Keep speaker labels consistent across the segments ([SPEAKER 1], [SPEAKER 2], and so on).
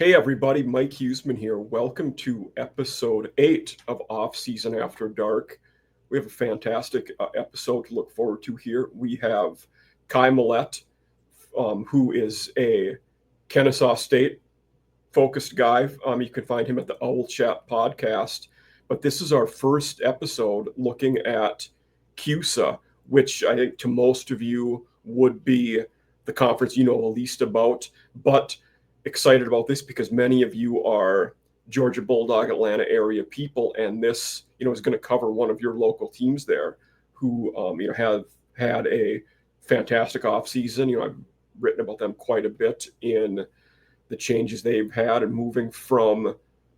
[SPEAKER 1] Hey everybody, Mike Huseman here. Welcome to episode 8 of Off Season After Dark. We have a fantastic episode to look forward to here. We have Kai Millette, who is a Kennesaw State focused guy. You can find him at the Owl Chat podcast. But this is our first episode looking at CUSA, which I think to most of you would be the conference you know the least about. But excited about this because many of you are Georgia Bulldog Atlanta area people, and this is going to cover one of your local teams there who have had a fantastic offseason. I've written about them quite a bit in the changes they've had and moving from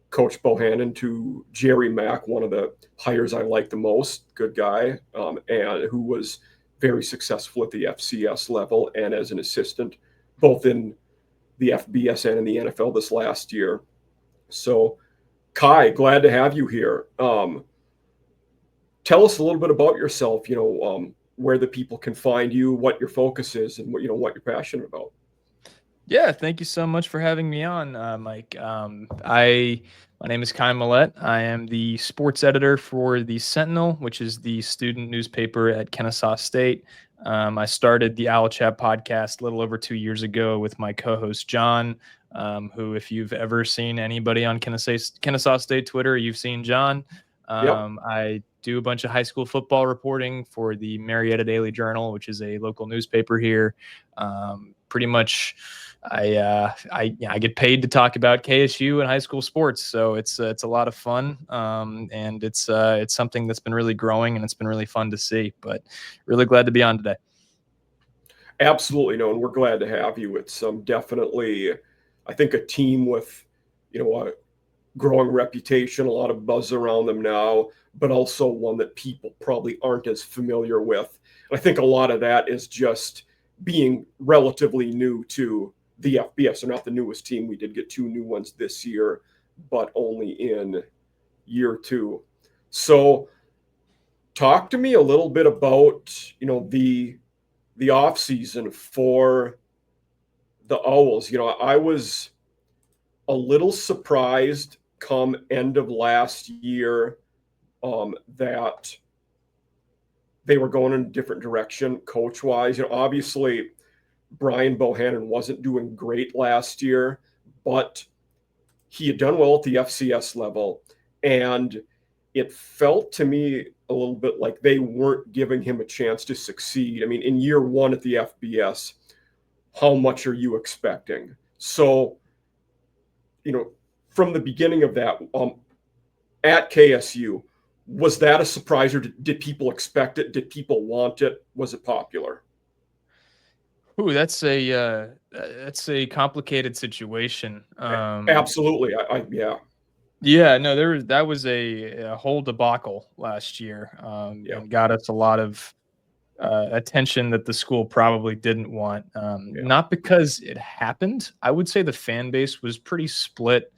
[SPEAKER 1] Coach Bohannon to Jerry Mack, one of the hires I like the most, good guy, and who was very successful at the FCS level and as an assistant, both in the FBS and in the NFL this last year. So, Kai, glad to have you here. Tell us a little bit about yourself, where the people can find you, what your focus is, and what you're passionate about.
[SPEAKER 2] Yeah, thank you so much for having me on, Mike. My name is Kai Millette. I am the sports editor for the Sentinel, which is the student newspaper at Kennesaw State. I started the Owl Chat podcast a little over 2 years ago with my co-host John, who, if you've ever seen anybody on Kennesaw State Twitter, you've seen John.
[SPEAKER 1] Yep.
[SPEAKER 2] I do a bunch of high school football reporting for the Marietta Daily Journal, which is a local newspaper here. Pretty much, I get paid to talk about KSU and high school sports, so it's a lot of fun, and it's something that's been really growing, and it's been really fun to see. But really glad to be on today.
[SPEAKER 1] Absolutely, no, and we're glad to have you. It's definitely, I think, a team with a growing reputation, a lot of buzz around them now, but also one that people probably aren't as familiar with. And I think a lot of that is just being relatively new to the FBS. They're not the newest team. We did get 2 new ones this year, but only in year 2. So talk to me a little bit about, the off season for the Owls. I was a little surprised come end of last year that they were going in a different direction coach-wise. Obviously Brian Bohannon wasn't doing great last year, but he had done well at the FCS level, and it felt to me a little bit like they weren't giving him a chance to succeed. I mean, in year 1 at the FBS, how much are you expecting? So, from the beginning of that, at KSU, was that a surprise, or did people expect it? Did people want it? Was it popular?
[SPEAKER 2] Ooh, that's a complicated situation.
[SPEAKER 1] Absolutely, yeah.
[SPEAKER 2] Yeah, no, that was a whole debacle last year, and got us a lot of attention that the school probably didn't want. Not because it happened. I would say the fan base was pretty split,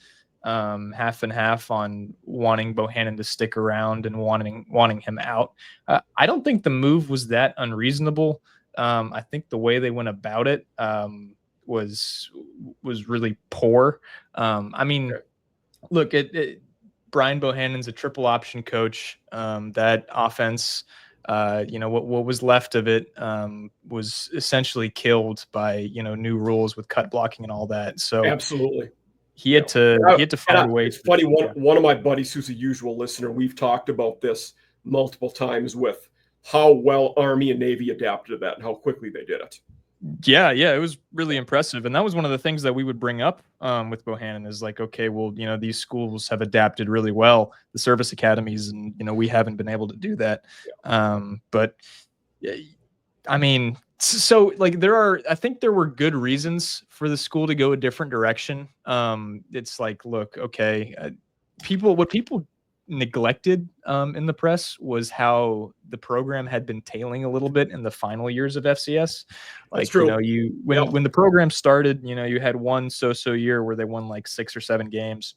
[SPEAKER 2] half and half on wanting Bohannon to stick around and wanting him out. I don't think the move was that unreasonable. I think the way they went about it was really poor. Look, Brian Bohannon's a triple option coach. That offense, what was left of it was essentially killed by new rules with cut blocking and all that. So
[SPEAKER 1] absolutely,
[SPEAKER 2] he had to find a way.
[SPEAKER 1] It's funny. One of my buddies who's a usual listener, we've talked about this multiple times with how well Army and Navy adapted to that and how quickly they did it.
[SPEAKER 2] Yeah, it was really impressive. And that was one of the things that we would bring up with Bohannon is like, okay, well, these schools have adapted really well, the service academies, and, we haven't been able to do that. But I mean, so like I think there were good reasons for the school to go a different direction. It's like, look, okay, what people neglected in the press was how the program had been tailing a little bit in the final years of FCS. Like,
[SPEAKER 1] that's true.
[SPEAKER 2] When the program started, you had one so-so year where they won like 6 or 7 games.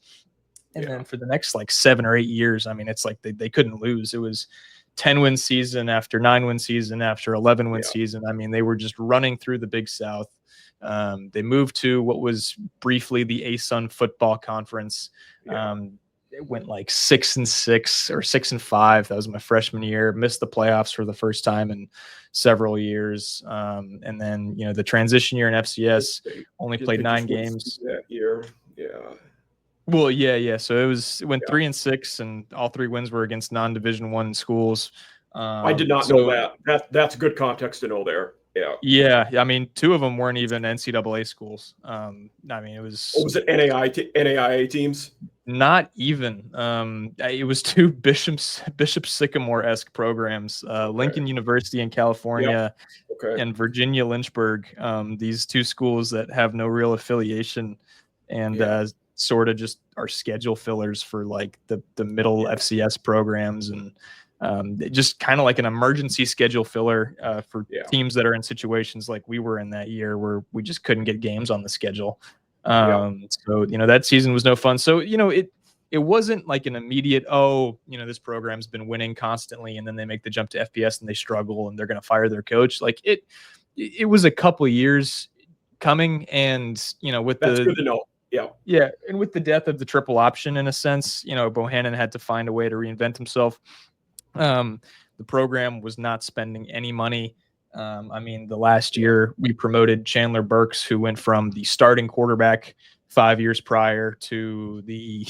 [SPEAKER 2] And then for the next like 7 or 8 years, I mean, it's like they couldn't lose. It was 10-win season after 9-win season after 11-win season. I mean, they were just running through the Big South. They moved to what was briefly the ASUN football conference. It went like 6-6 or 6-5. That was my freshman year. Missed the playoffs for the first time in several years. And then, the transition year in FCS, only played 9 games
[SPEAKER 1] that year. Yeah.
[SPEAKER 2] Well, yeah. So it went 3-6, and all 3 wins were against non-Division I schools.
[SPEAKER 1] I did not know that. That's good context to know there. Yeah.
[SPEAKER 2] Yeah. I mean, 2 of them weren't even NCAA schools. I mean, it was.
[SPEAKER 1] Was it NAIA teams?
[SPEAKER 2] Not even. It was 2 Bishop Sycamore-esque programs. Lincoln University in California and Virginia Lynchburg. These 2 schools that have no real affiliation, and sort of just are schedule fillers for like the middle FCS programs, and just kind of like an emergency schedule filler for teams that are in situations like we were in that year where we just couldn't get games on the schedule. So, that season was no fun. So, it wasn't like an immediate, this program's been winning constantly, and then they make the jump to FBS and they struggle and they're going to fire their coach. Like it was a couple of years coming, and,
[SPEAKER 1] that's good to know.
[SPEAKER 2] Yeah. And with the death of the triple option, in a sense, Bohannon had to find a way to reinvent himself. The program was not spending any money. I mean, the last year we promoted Chandler Burks, who went from the starting quarterback 5 years prior to the,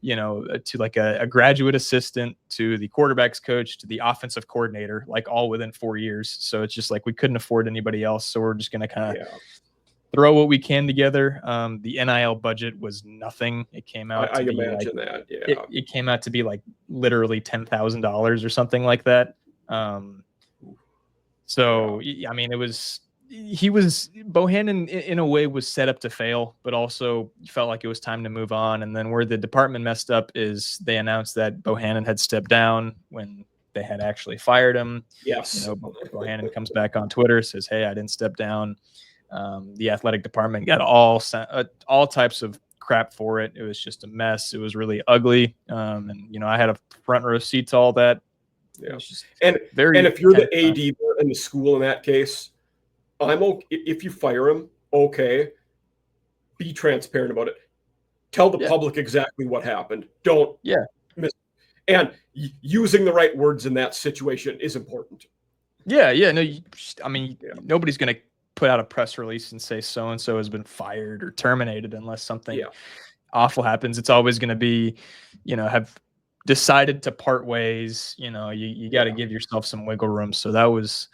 [SPEAKER 2] to like a graduate assistant, to the quarterback's coach, to the offensive coordinator, like all within 4 years. So it's just like we couldn't afford anybody else. So we're just going to kind of throw what we can together. The NIL budget was nothing. It came out.
[SPEAKER 1] I imagine that. Yeah.
[SPEAKER 2] It came out to be like literally $10,000 or something like that. So, I mean, Bohannon in a way was set up to fail, but also felt like it was time to move on. And then where the department messed up is they announced that Bohannon had stepped down when they had actually fired him.
[SPEAKER 1] Yes.
[SPEAKER 2] Bohannon comes back on Twitter, says, "Hey, I didn't step down." The athletic department got all types of crap for it. It was just a mess. It was really ugly. And I had a front row seat to all that.
[SPEAKER 1] Yeah. And if you're the AD in the school in that case, I'm okay. If you fire him, okay, be transparent about it. Tell the public exactly what happened. Don't miss. And using the right words in that situation is important.
[SPEAKER 2] Yeah. No, I mean, nobody's going to put out a press release and say so-and-so has been fired or terminated unless something awful happens. It's always going to be, have decided to part ways. You got to give yourself some wiggle room. So that was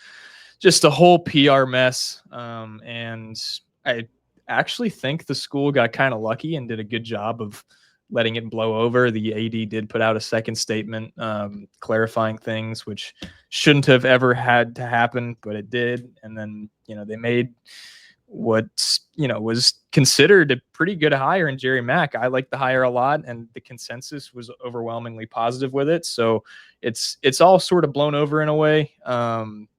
[SPEAKER 2] just a whole PR mess. And I actually think the school got kind of lucky and did a good job of letting it blow over. The AD did put out a second statement clarifying things, which shouldn't have ever had to happen, but it did. And then, they made what, was considered a pretty good hire in Jerry Mack. I like the hire a lot, and the consensus was overwhelmingly positive with it. So it's all sort of blown over in a way. But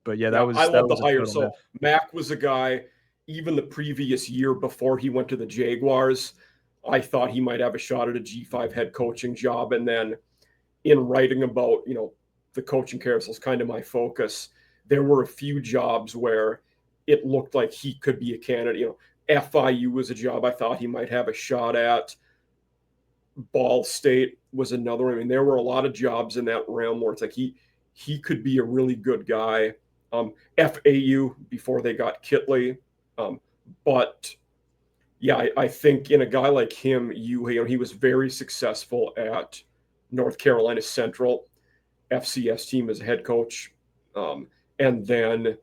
[SPEAKER 2] I love
[SPEAKER 1] the hire. So Mack was a guy, even the previous year before he went to the Jaguars, I thought he might have a shot at a G5 head coaching job. And then in writing about, the coaching carousel is kind of my focus. There were a few jobs where it looked like he could be a candidate. FIU was a job I thought he might have a shot at. Ball State was another one. I mean, there were a lot of jobs in that realm where it's like he could be a really good guy. FAU before they got Kitley. But I think in a guy like him, he was very successful at North Carolina Central FCS team as a head coach, and then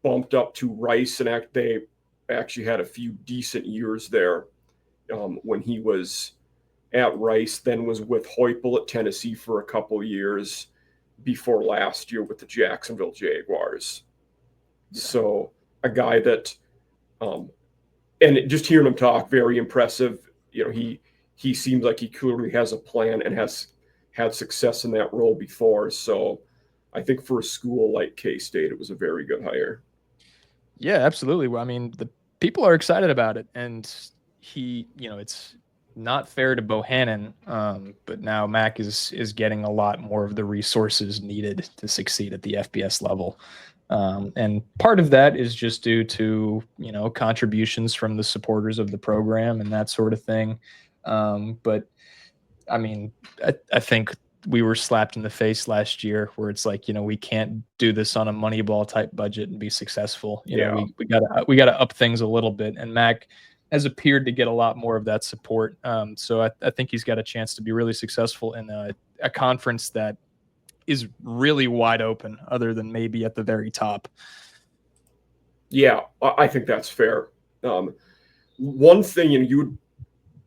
[SPEAKER 1] bumped up to Rice, and they actually had a few decent years there when he was at Rice. Then was with Heupel at Tennessee for a couple years before last year with the Jacksonville Jaguars. So a guy that, and just hearing him talk, very impressive. He seems like he clearly has a plan and has had success in that role before. So I think for a school like K-State, it was a very good hire.
[SPEAKER 2] Yeah, absolutely. Well, I mean, the people are excited about it, and it's not fair to Bohannon, but now Mack is getting a lot more of the resources needed to succeed at the FBS level. And part of that is just due to, contributions from the supporters of the program and that sort of thing. But I mean, I think we were slapped in the face last year where it's like, we can't do this on a Moneyball type budget and be successful.
[SPEAKER 1] Yeah.
[SPEAKER 2] We gotta up things a little bit. And Mac has appeared to get a lot more of that support. So I think he's got a chance to be really successful in a conference that is really wide open, other than maybe at the very top.
[SPEAKER 1] Yeah, I think that's fair. One thing, you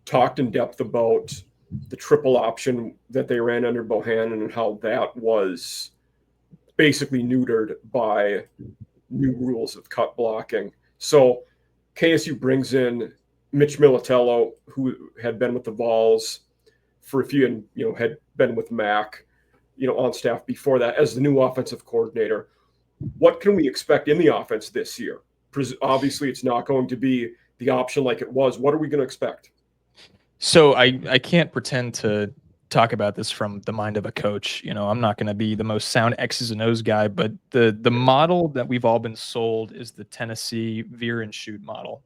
[SPEAKER 1] talked in depth about the triple option that they ran under Bohannon and how that was basically neutered by new rules of cut blocking. So KSU brings in Mitch Militello, who had been with the Vols for a few, and had been with Mac, on staff before that, as the new offensive coordinator. What can we expect in the offense this year? Obviously, it's not going to be the option like it was. What are we going to expect?
[SPEAKER 2] So I can't pretend to talk about this from the mind of a coach. I'm not going to be the most sound X's and O's guy, but the model that we've all been sold is the Tennessee veer and shoot model.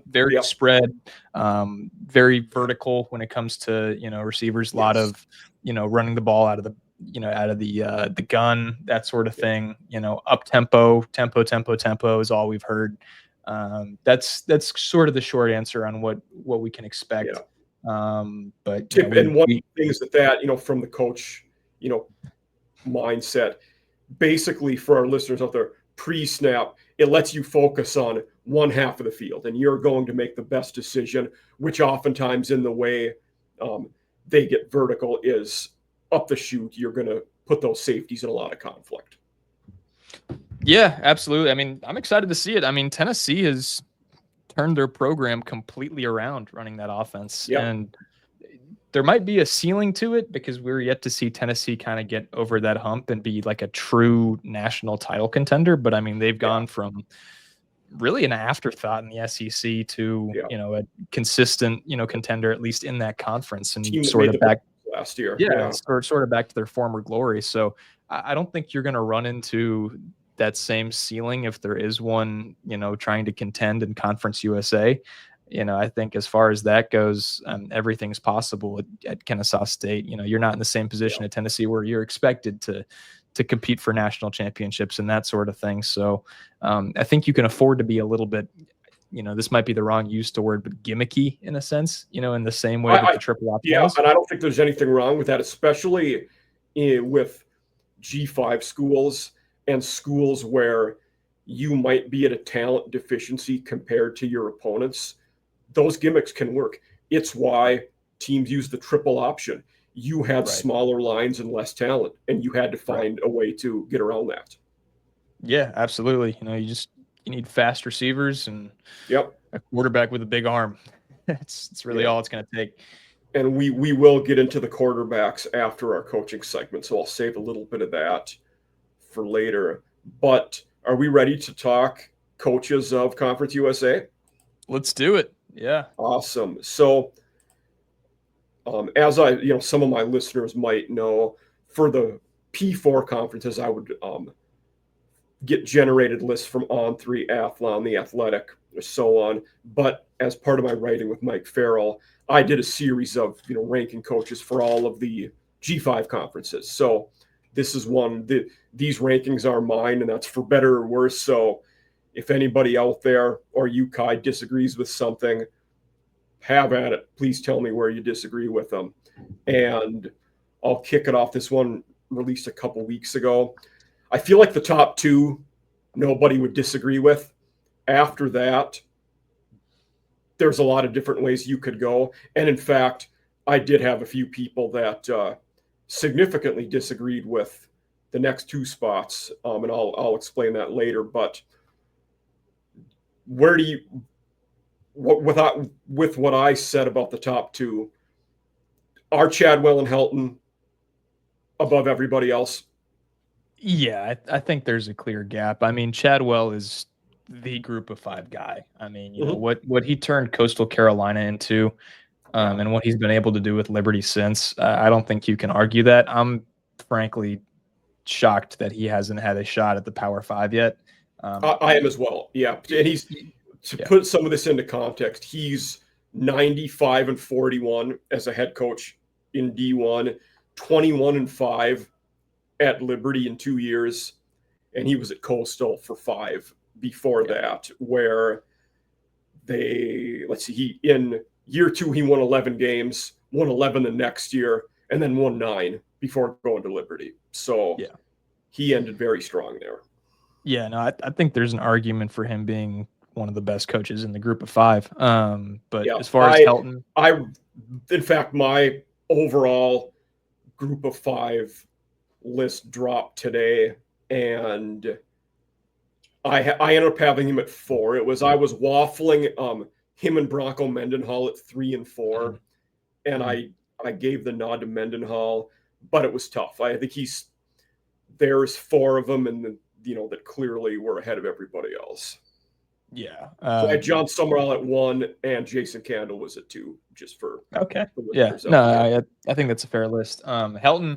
[SPEAKER 2] Very spread, very vertical when it comes to receivers. A lot of running the ball out of the gun, that sort of thing. Up tempo is all we've heard. That's sort of the short answer on what we can expect.
[SPEAKER 1] Yeah.
[SPEAKER 2] But
[SPEAKER 1] and one thing is that from the coach, mindset, basically for our listeners out there, pre-snap, it lets you focus on one half of the field, and you're going to make the best decision, which oftentimes in the way they get vertical is up the chute. You're going to put those safeties in a lot of conflict.
[SPEAKER 2] Yeah, absolutely. I mean, I'm excited to see it. I mean, Tennessee has turned their program completely around running that offense.
[SPEAKER 1] Yep.
[SPEAKER 2] And there might be a ceiling to it because we're yet to see Tennessee kind of get over that hump and be like a true national title contender. But I mean, they've gone from really an afterthought in the SEC to, a consistent, contender, at least in that conference, and sort of back
[SPEAKER 1] last year.
[SPEAKER 2] Sort of back to their former glory. So I don't think you're going to run into that same ceiling if there is one, trying to contend in Conference USA. I think as far as that goes, everything's possible at Kennesaw State. You're not in the same position at Tennessee where you're expected to compete for national championships and that sort of thing. So I think you can afford to be a little bit, this might be the wrong use to word, but gimmicky in a sense, in the same way that the triple option is.
[SPEAKER 1] And I don't think there's anything wrong with that, especially with G5 schools and schools where you might be at a talent deficiency compared to your opponents. Those gimmicks can work. It's why teams use the triple option. You had smaller lines and less talent, and you had to find a way to get around that.
[SPEAKER 2] Yeah, absolutely. You need fast receivers and a quarterback with a big arm. It's really all it's going to take.
[SPEAKER 1] And we will get into the quarterbacks after our coaching segment, so I'll save a little bit of that for later. But are we ready to talk coaches of Conference USA?
[SPEAKER 2] Let's do it. Yeah.
[SPEAKER 1] Awesome. So as some of my listeners might know, for the P4 conferences, I would get generated lists from On3, Athlon, The Athletic, or so on. But as part of my writing with Mike Farrell, I did a series of ranking coaches for all of the G5 conferences. So this is one. These rankings are mine, and that's for better or worse. So if anybody out there or you, Kai, disagrees with something, have at it. Please tell me where you disagree with them. And I'll kick it off. This one released a couple weeks ago. I feel like the top two, nobody would disagree with. After that, there's a lot of different ways you could go. And in fact, I did have a few people that significantly disagreed with the next two spots. And I'll explain that later. But where do you, with what I said about the top two, are Chadwell and Helton above everybody else?
[SPEAKER 2] Yeah, I think there's a clear gap. I mean, Chadwell is the group of five guy. I mean, you know, what he turned Coastal Carolina into, and what he's been able to do with Liberty since, I don't think you can argue that. I'm frankly shocked that he hasn't had a shot at the Power 5 yet.
[SPEAKER 1] I am as well. Yeah. And he's, to put some of this into context, he's 95-41 as a head coach in D1, 21-5 at Liberty in 2 years. And he was at Coastal for 5 before that, where in year 2, he won 11 games, won 11 the next year, and then won 9 before going to Liberty. So he ended very strong there.
[SPEAKER 2] Yeah, no, I think there's an argument for him being one of the best coaches in the group of 5. But as far as Helton,
[SPEAKER 1] in fact, my overall group of 5 list dropped today, and I ended up having him at 4. I was waffling him and Bronco Mendenhall at 3 and 4, and I gave the nod to Mendenhall, but it was tough. I think there's 4 of them, and that clearly were ahead of everybody else.
[SPEAKER 2] Yeah.
[SPEAKER 1] So I had John Summerall at 1, and Jason Candle was at 2, just for
[SPEAKER 2] yeah. No, I think that's a fair list. Helton,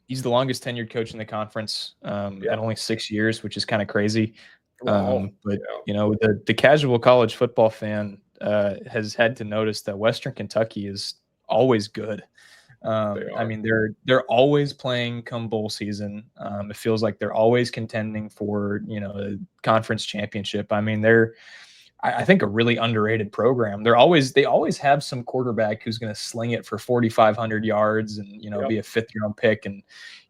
[SPEAKER 2] he's the longest tenured coach in the conference at only 6 years, which is kind of crazy. But the casual college football fan has had to notice that Western Kentucky is always good. I mean, they're always playing come bowl season. It feels like they're always contending for, a conference championship. I mean, I think a really underrated program. They always have some quarterback who's going to sling it for 4,500 yards and, be a 5th-round pick. And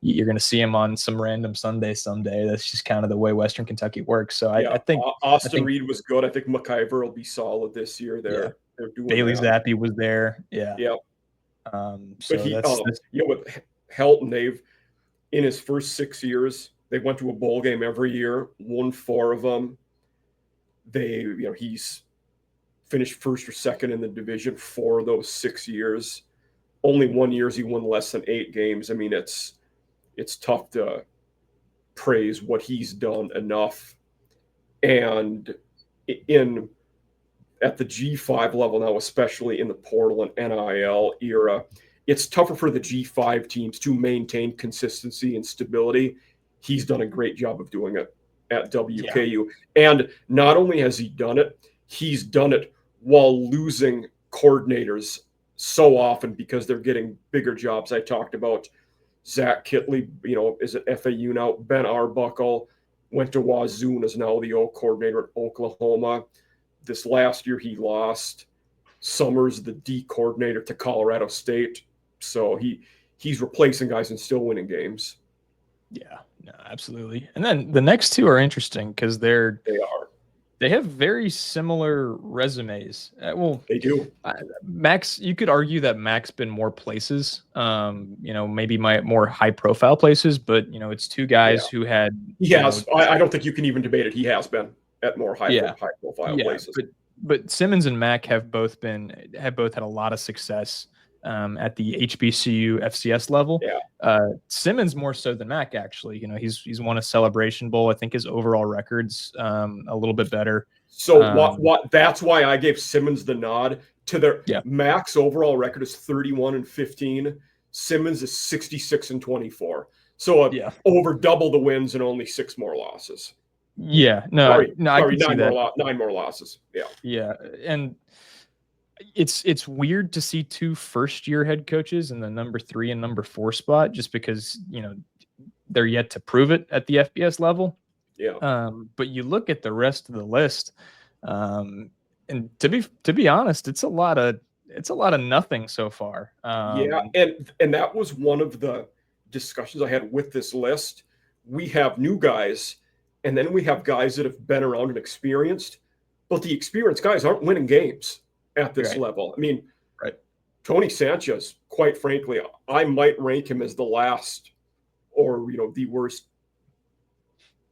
[SPEAKER 2] you're going to see him on some random Sunday someday. That's just kind of the way Western Kentucky works. So I think
[SPEAKER 1] Austin Reed was good. I think McIver will be solid this year. They're doing
[SPEAKER 2] Bailey Zappi was there. Yeah.
[SPEAKER 1] Yeah.
[SPEAKER 2] So
[SPEAKER 1] with Helton, in his first 6 years, they went to a bowl game every year, won 4 of them. He's finished 1st or 2nd in the division 4 of those 6 years. Only 1 year he won less than 8 games. I mean, it's tough to praise what he's done enough. And at the G5 level now, especially in the portal and NIL era, it's tougher for the G5 teams to maintain consistency and stability. He's done a great job of doing it at WKU. Yeah. And not only has he done it, he's done it while losing coordinators so often because they're getting bigger jobs. I talked about Zach Kitley, is at FAU now. Ben Arbuckle went to Wazoo and is now the O coordinator at Oklahoma. This last year, he lost Summers, the D coordinator, to Colorado State. So he's replacing guys and still winning games.
[SPEAKER 2] Yeah, no, absolutely. And then the next 2 are interesting because they have very similar resumes.
[SPEAKER 1] They do.
[SPEAKER 2] Max, you could argue that Mac's been more places, maybe more high profile places, but it's 2 guys who had.
[SPEAKER 1] He has. I don't think you can even debate it. He has been at more high profile places.
[SPEAKER 2] But Simmons and Mac have both had a lot of success at the HBCU FCS level. Yeah. Simmons more so than Mac, actually. He's won a Celebration Bowl. I think his overall record's a little bit better.
[SPEAKER 1] So that's why I gave Simmons the nod to their Mac's overall record is 31-15. Simmons is 66-24. So over double the wins and only 6 more losses.
[SPEAKER 2] Yeah,
[SPEAKER 1] sorry,
[SPEAKER 2] I can see that.
[SPEAKER 1] 9 more losses.
[SPEAKER 2] Yeah, and it's weird to see 2 first-year head coaches in the number 3 and number 4 spot, just because they're yet to prove it at the FBS level.
[SPEAKER 1] Yeah.
[SPEAKER 2] But you look at the rest of the list, and to be honest, it's a lot of nothing so far.
[SPEAKER 1] And that was one of the discussions I had with this list. We have new guys. And then we have guys that have been around and experienced, but the experienced guys aren't winning games at this level. I mean, Tony Sanchez, quite frankly, I might rank him as the last or, the worst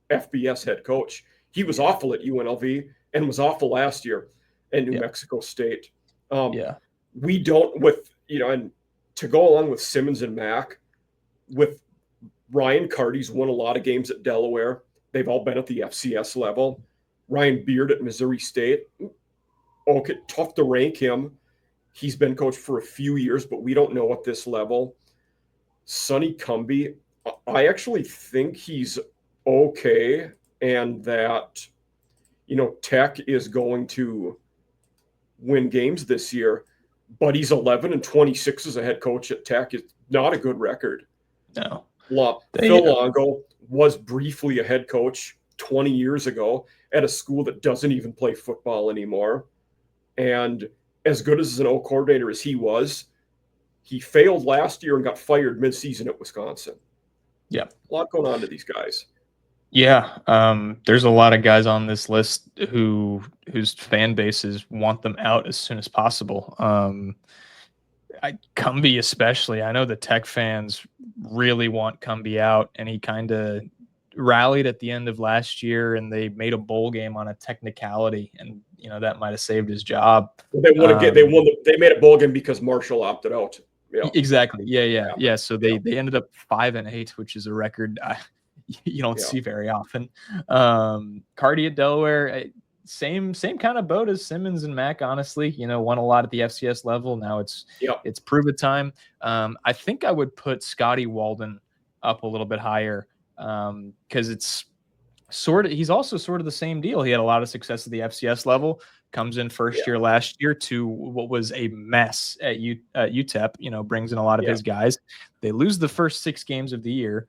[SPEAKER 1] FBS head coach. He was awful at UNLV and was awful last year at New Mexico State. We don't and to go along with Simmons and Mac, with Ryan Carty's won a lot of games at Delaware. They've all been at the FCS level. Ryan Beard at Missouri State. Okay, tough to rank him. He's been coached for a few years, but we don't know at this level. Sonny Cumbie I actually think he's okay, and that, Tech is going to win games this year, but he's 11-26 as a head coach at Tech. It's not a good record.
[SPEAKER 2] No.
[SPEAKER 1] Phil Longo was briefly a head coach 20 years ago at a school that doesn't even play football anymore. And as good as an O coordinator as he was, he failed last year and got fired midseason at Wisconsin.
[SPEAKER 2] Yeah.
[SPEAKER 1] A lot going on to these guys.
[SPEAKER 2] Yeah. There's a lot of guys on this list whose fan bases want them out as soon as possible. Cumbie especially. I know the Tech fans really want Cumbie out, and he kind of rallied at the end of last year, and they made a bowl game on a technicality, and that might have saved his job.
[SPEAKER 1] They made a bowl game because Marshall opted out.
[SPEAKER 2] Yeah. Exactly. Yeah. So they ended up 5-8, which is a record you don't see very often. Cardi at Delaware, same kind of boat as Simmons and Mack, honestly. Won a lot at the FCS level. Now it's prove it time. I think I would put Scotty Walden up a little bit higher, because it's he's also sort of the same deal. He had a lot of success at the FCS level, comes in first year last year to what was a mess at UTEP, brings in a lot of his guys. They lose the first 6 games of the year.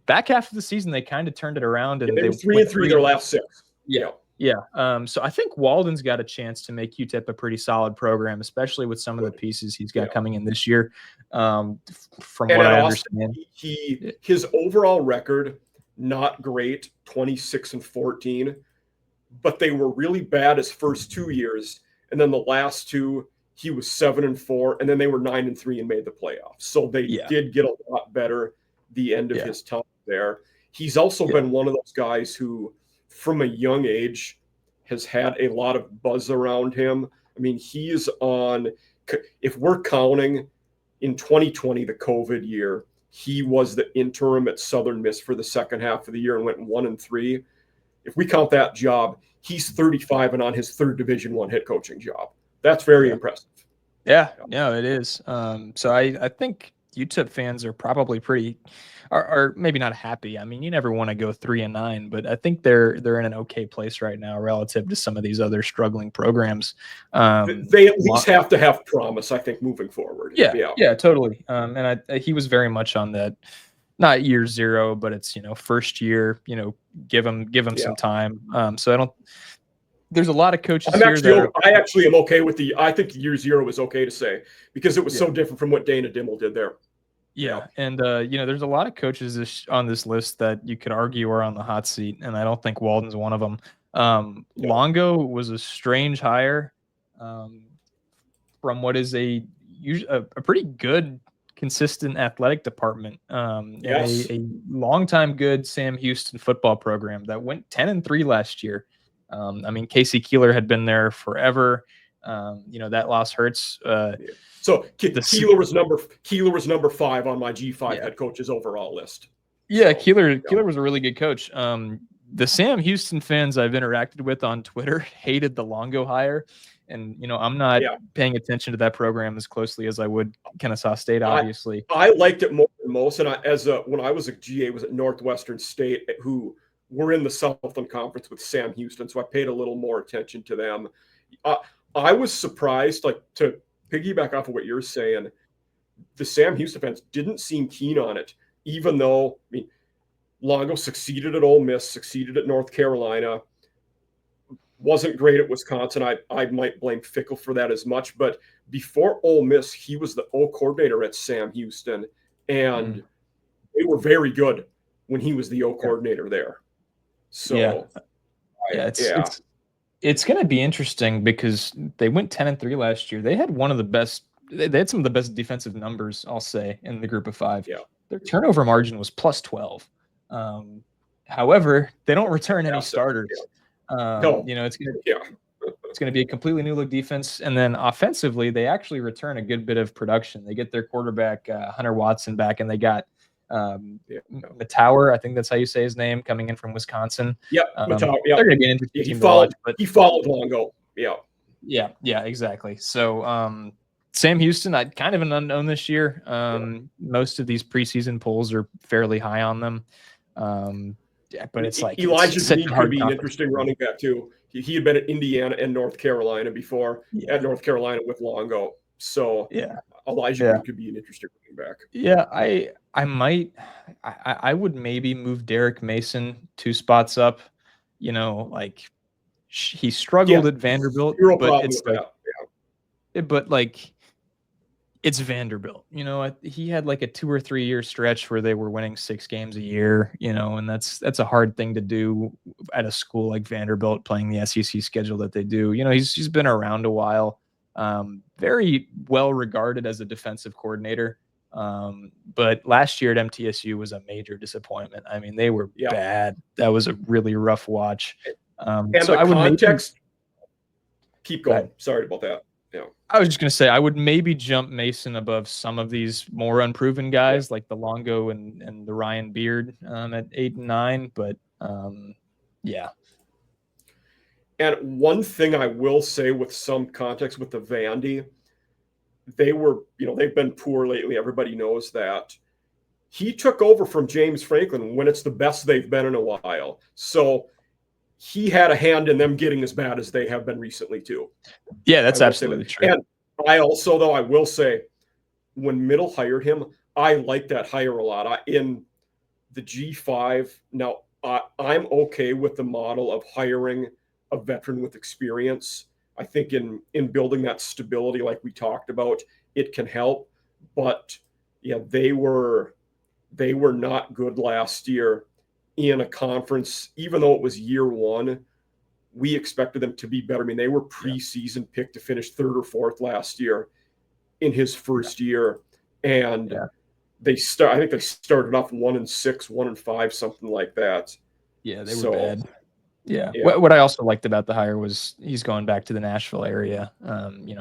[SPEAKER 2] Back half of the season, they kind of turned it around, and
[SPEAKER 1] they were 3-3 their last 6.
[SPEAKER 2] So I think Walden's got a chance to make UTEP a pretty solid program, especially with some of the pieces he's got coming in this year. From what I understand,
[SPEAKER 1] his overall record, not great, 26-14, but they were really bad his first 2 years, and then the last 2 he was 7-4, and then they were 9-3 and made the playoffs. So they did get a lot better the end of his time there. He's also been one of those guys who, from a young age, has had a lot of buzz around him. I mean, he's on, if we're counting in 2020, the COVID year, he was the interim at Southern Miss for the second half of the year and went 1-3. If we count that job, he's 35 and on his 3rd Division I head coaching job. That's very impressive.
[SPEAKER 2] Yeah, it is. So I think UTEP fans are probably are maybe not happy. I mean, you never want to go 3-9, but I think they're in an okay place right now relative to some of these other struggling programs.
[SPEAKER 1] They at least have to have promise, I think, moving forward.
[SPEAKER 2] Yeah, totally. And he was very much on that, not year 0, but it's first year. Give him some time. So I don't. There's a lot of coaches
[SPEAKER 1] I actually am okay with I think year 0 is okay to say, because it was so different from what Dana Dimmel did there.
[SPEAKER 2] Yeah. And, there's a lot of coaches on this list that you could argue are on the hot seat, and I don't think Walden's one of them. Longo was a strange hire from what is a pretty good, consistent athletic department. A longtime good Sam Houston football program that went 10-3 last year. I mean, Casey Keeler had been there forever. That loss hurts.
[SPEAKER 1] So Keeler was number 5 on my G5 head coaches overall list.
[SPEAKER 2] Yeah, Keeler was a really good coach. The Sam Houston fans I've interacted with on Twitter hated the Longo hire, and I'm not paying attention to that program as closely as I would Kennesaw State. Obviously,
[SPEAKER 1] I liked it more than most. And when I was a GA, was at Northwestern State, who were in the Southland Conference with Sam Houston, so I paid a little more attention to them. I was surprised, to piggyback off of what you're saying, the Sam Houston fans didn't seem keen on it, even though, Longo succeeded at Ole Miss, succeeded at North Carolina, wasn't great at Wisconsin. I might blame Fickle for that as much, but before Ole Miss, he was the O coordinator at Sam Houston, and they were very good when he was the O coordinator there. So,
[SPEAKER 2] it's going to be interesting because they went 10-3 last year. They had they had some of the best defensive numbers, I'll say, in the group of 5.
[SPEAKER 1] Yeah.
[SPEAKER 2] Their turnover margin was +12. However, they don't return any starters. It's going to be a completely new look defense. And then offensively, they actually return a good bit of production. They get their quarterback, Hunter Watson, back, and they got Matauer, I think that's how you say his name, coming in from Wisconsin.
[SPEAKER 1] Matauer.
[SPEAKER 2] They're going to be an interesting team
[SPEAKER 1] to watch. He followed Longo.
[SPEAKER 2] Yeah, exactly. So Sam Houston, I kind of an unknown this year. Most of these preseason polls are fairly high on them. Yeah, but it's like
[SPEAKER 1] Elijah
[SPEAKER 2] it's such
[SPEAKER 1] Green
[SPEAKER 2] a
[SPEAKER 1] could
[SPEAKER 2] hard
[SPEAKER 1] be an
[SPEAKER 2] conference.
[SPEAKER 1] interesting running back too. He had been at Indiana and North Carolina before, at North Carolina with Longo. So
[SPEAKER 2] Yeah,
[SPEAKER 1] Elijah
[SPEAKER 2] yeah,
[SPEAKER 1] Green could be an interesting running back.
[SPEAKER 2] yeah. I would maybe move Derek Mason 2 spots up. Like he struggled
[SPEAKER 1] Yeah,
[SPEAKER 2] at Vanderbilt,
[SPEAKER 1] zero
[SPEAKER 2] but
[SPEAKER 1] problem
[SPEAKER 2] it's
[SPEAKER 1] with
[SPEAKER 2] like,
[SPEAKER 1] that.
[SPEAKER 2] but like it's Vanderbilt. He had like a 2 or 3 year stretch where they were winning 6 games a year. And that's a hard thing to do at a school like Vanderbilt, playing the SEC schedule that they do. He's been around a while. Very well regarded as a defensive coordinator. But last year at MTSU was a major disappointment. I mean, they were
[SPEAKER 1] Yeah.
[SPEAKER 2] bad. That was a really rough watch.
[SPEAKER 1] And
[SPEAKER 2] So
[SPEAKER 1] the
[SPEAKER 2] I would maybe
[SPEAKER 1] context, keep going. Sorry about that. Yeah.
[SPEAKER 2] I was just gonna say I would maybe jump Mason above some of these more unproven guys like the Longo and the Ryan Beard at 8 and 9. But yeah.
[SPEAKER 1] And one thing I will say with some context with the Vandy, they've been poor lately. Everybody knows that. He took over from James Franklin when it's the best they've been in a while. So he had a hand in them getting as bad as they have been recently too.
[SPEAKER 2] Yeah, that's absolutely true.
[SPEAKER 1] And I also, though, I will say, when Middle hired him, I like that hire a lot. In the G5, now I'm okay with the model of hiring a veteran with experience. I think in building that stability, like we talked about, it can help. But yeah, they were not good last year in a conference, even though it was year one. We expected them to be better. I mean, they were preseason picked to finish third or fourth last year in his first year. And I think they started off 1-6, 1-5, something like that.
[SPEAKER 2] Yeah, they were bad. Yeah.
[SPEAKER 1] Yeah.
[SPEAKER 2] What I also liked about the hire was he's going back to the Nashville area.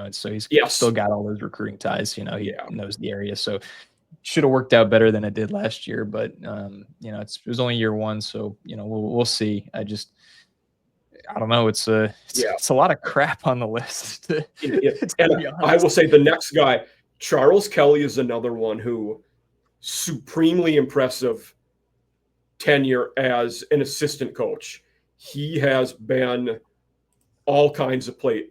[SPEAKER 2] So he's still got all those recruiting ties. He knows the area. So should have worked out better than it did last year. But it was only year one, so we'll see. I don't know. It's a lot of crap on the list.
[SPEAKER 1] And I will say the next guy, Charles Kelly, is another one who supremely impressive tenure as an assistant coach. He has been all kinds of play.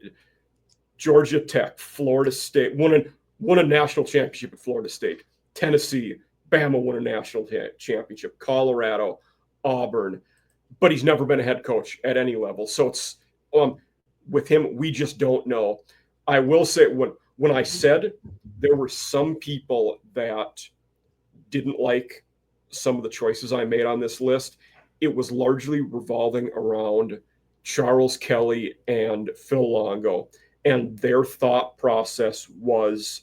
[SPEAKER 1] Georgia Tech, Florida State, won a national championship at Florida State. Tennessee, Bama won a national championship. Colorado, Auburn. But he's never been a head coach at any level. So it's with him, we just don't know. I will say when I said there were some people that didn't like some of the choices I made on this list, it was largely revolving around Charles Kelly and Phil Longo. And their thought process was,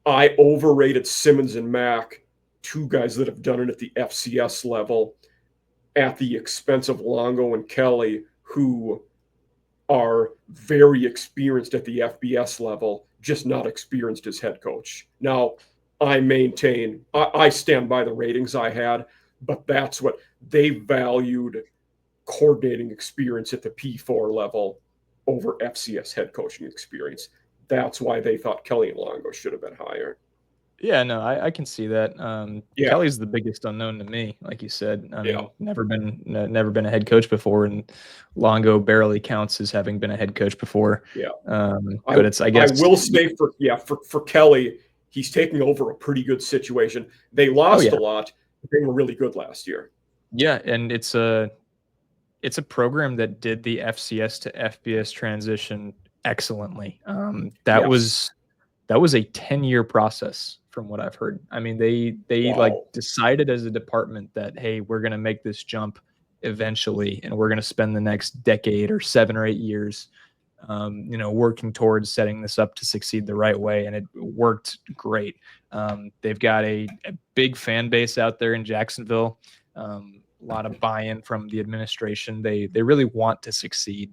[SPEAKER 1] I overrated Simmons and Mack, two guys that have done it at the FCS level, at the expense of Longo and Kelly, who are very experienced at the FBS level, just not experienced as head coach. Now, I stand by the ratings I had, but that's what they valued, coordinating experience at the P4 level over FCS head coaching experience. That's why they thought Kelly and Longo should have been higher.
[SPEAKER 2] Yeah, no, I can see that. Kelly's the biggest unknown to me, like you said. I mean, never been a head coach before, and Longo barely counts as having been a head coach before.
[SPEAKER 1] Yeah,
[SPEAKER 2] but I guess
[SPEAKER 1] I will say for Kelly, he's taking over a pretty good situation. They lost a lot, but they were really good last year.
[SPEAKER 2] Yeah, and it's a program that did the FCS to FBS transition excellently. That was a 10-year process from what I've heard. I mean, they decided as a department that, hey, we're going to make this jump eventually, and we're going to spend the next decade or 7 or 8 years, working towards setting this up to succeed the right way. And it worked great. They've got a big fan base out there in Jacksonville. A lot of buy-in from the administration. They really want to succeed.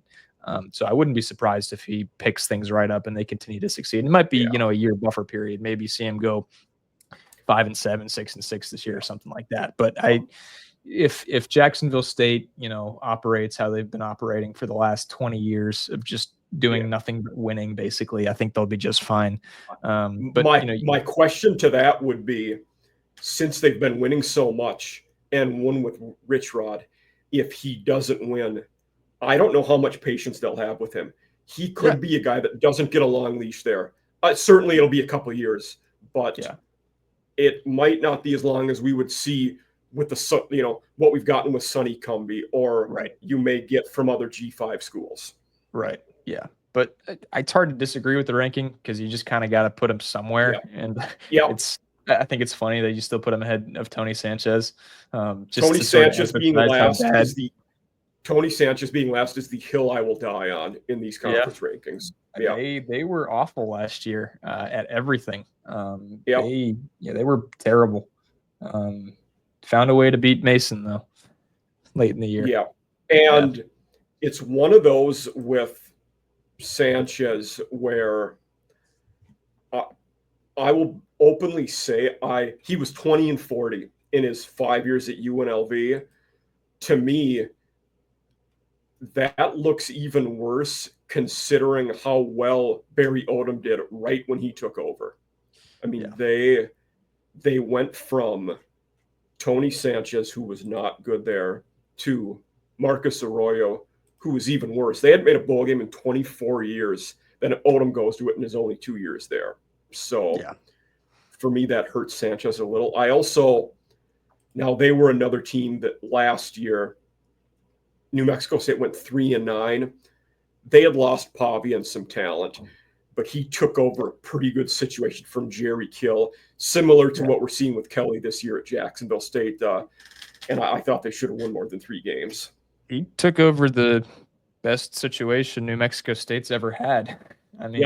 [SPEAKER 2] So I wouldn't be surprised if he picks things right up and they continue to succeed. It might be, a year buffer period. Maybe see him go 5-7, 6-6 this year or something like that. But if Jacksonville State, operates how they've been operating for the last 20 years of just doing nothing but winning, basically, I think they'll be just fine. But
[SPEAKER 1] my question to that would be, since they've been winning so much and won with Rich Rod, if he doesn't win, I don't know how much patience they'll have with him. He could be a guy that doesn't get a long leash there. Certainly it'll be a couple of years, but it might not be as long as we would see with what we've gotten with Sonny Cumbie, or you may get from other G5 schools.
[SPEAKER 2] Right. Yeah. But it's hard to disagree with the ranking because you just kind of got to put him somewhere. And I think it's funny that you still put him ahead of Tony Sanchez.
[SPEAKER 1] Tony Sanchez being last is the hill I will die on in these conference rankings. Yeah.
[SPEAKER 2] They were awful last year at everything. They were terrible. Found a way to beat Mason though late in the year.
[SPEAKER 1] Yeah. And it's one of those with Sanchez where I will openly say he was 20-40 in his 5 years at UNLV. To me, that looks even worse considering how well Barry Odom did right when he took over. I mean, they went from Tony Sanchez, who was not good there, to Marcus Arroyo, who was even worse. They hadn't made a bowl game in 24 years. Then Odom goes to it in his only 2 years there. So for me, that hurts Sanchez a little. Now they were another team that last year, New Mexico State went 3-9. They had lost Pavia and some talent, but he took over a pretty good situation from Jerry Kill, similar to what we're seeing with Kelly this year at Jacksonville State. And I thought they should have won more than 3 games.
[SPEAKER 2] He took over the best situation New Mexico State's ever had. I mean,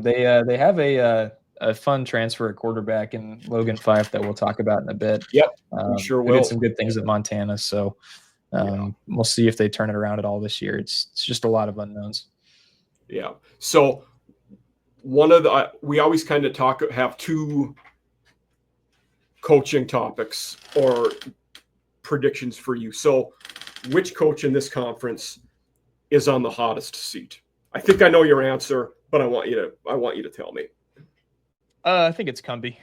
[SPEAKER 2] they have a fun transfer at quarterback in Logan Fife that we'll talk about in a bit.
[SPEAKER 1] Yep, we sure will.
[SPEAKER 2] Did some good things at Montana, so we'll see if they turn it around at all this year. It's just a lot of unknowns.
[SPEAKER 1] Yeah. So we always kind of have 2 coaching topics or predictions for you. So which coach in this conference is on the hottest seat? I think I know your answer, but I want you to tell me.
[SPEAKER 2] I think it's Cumbie.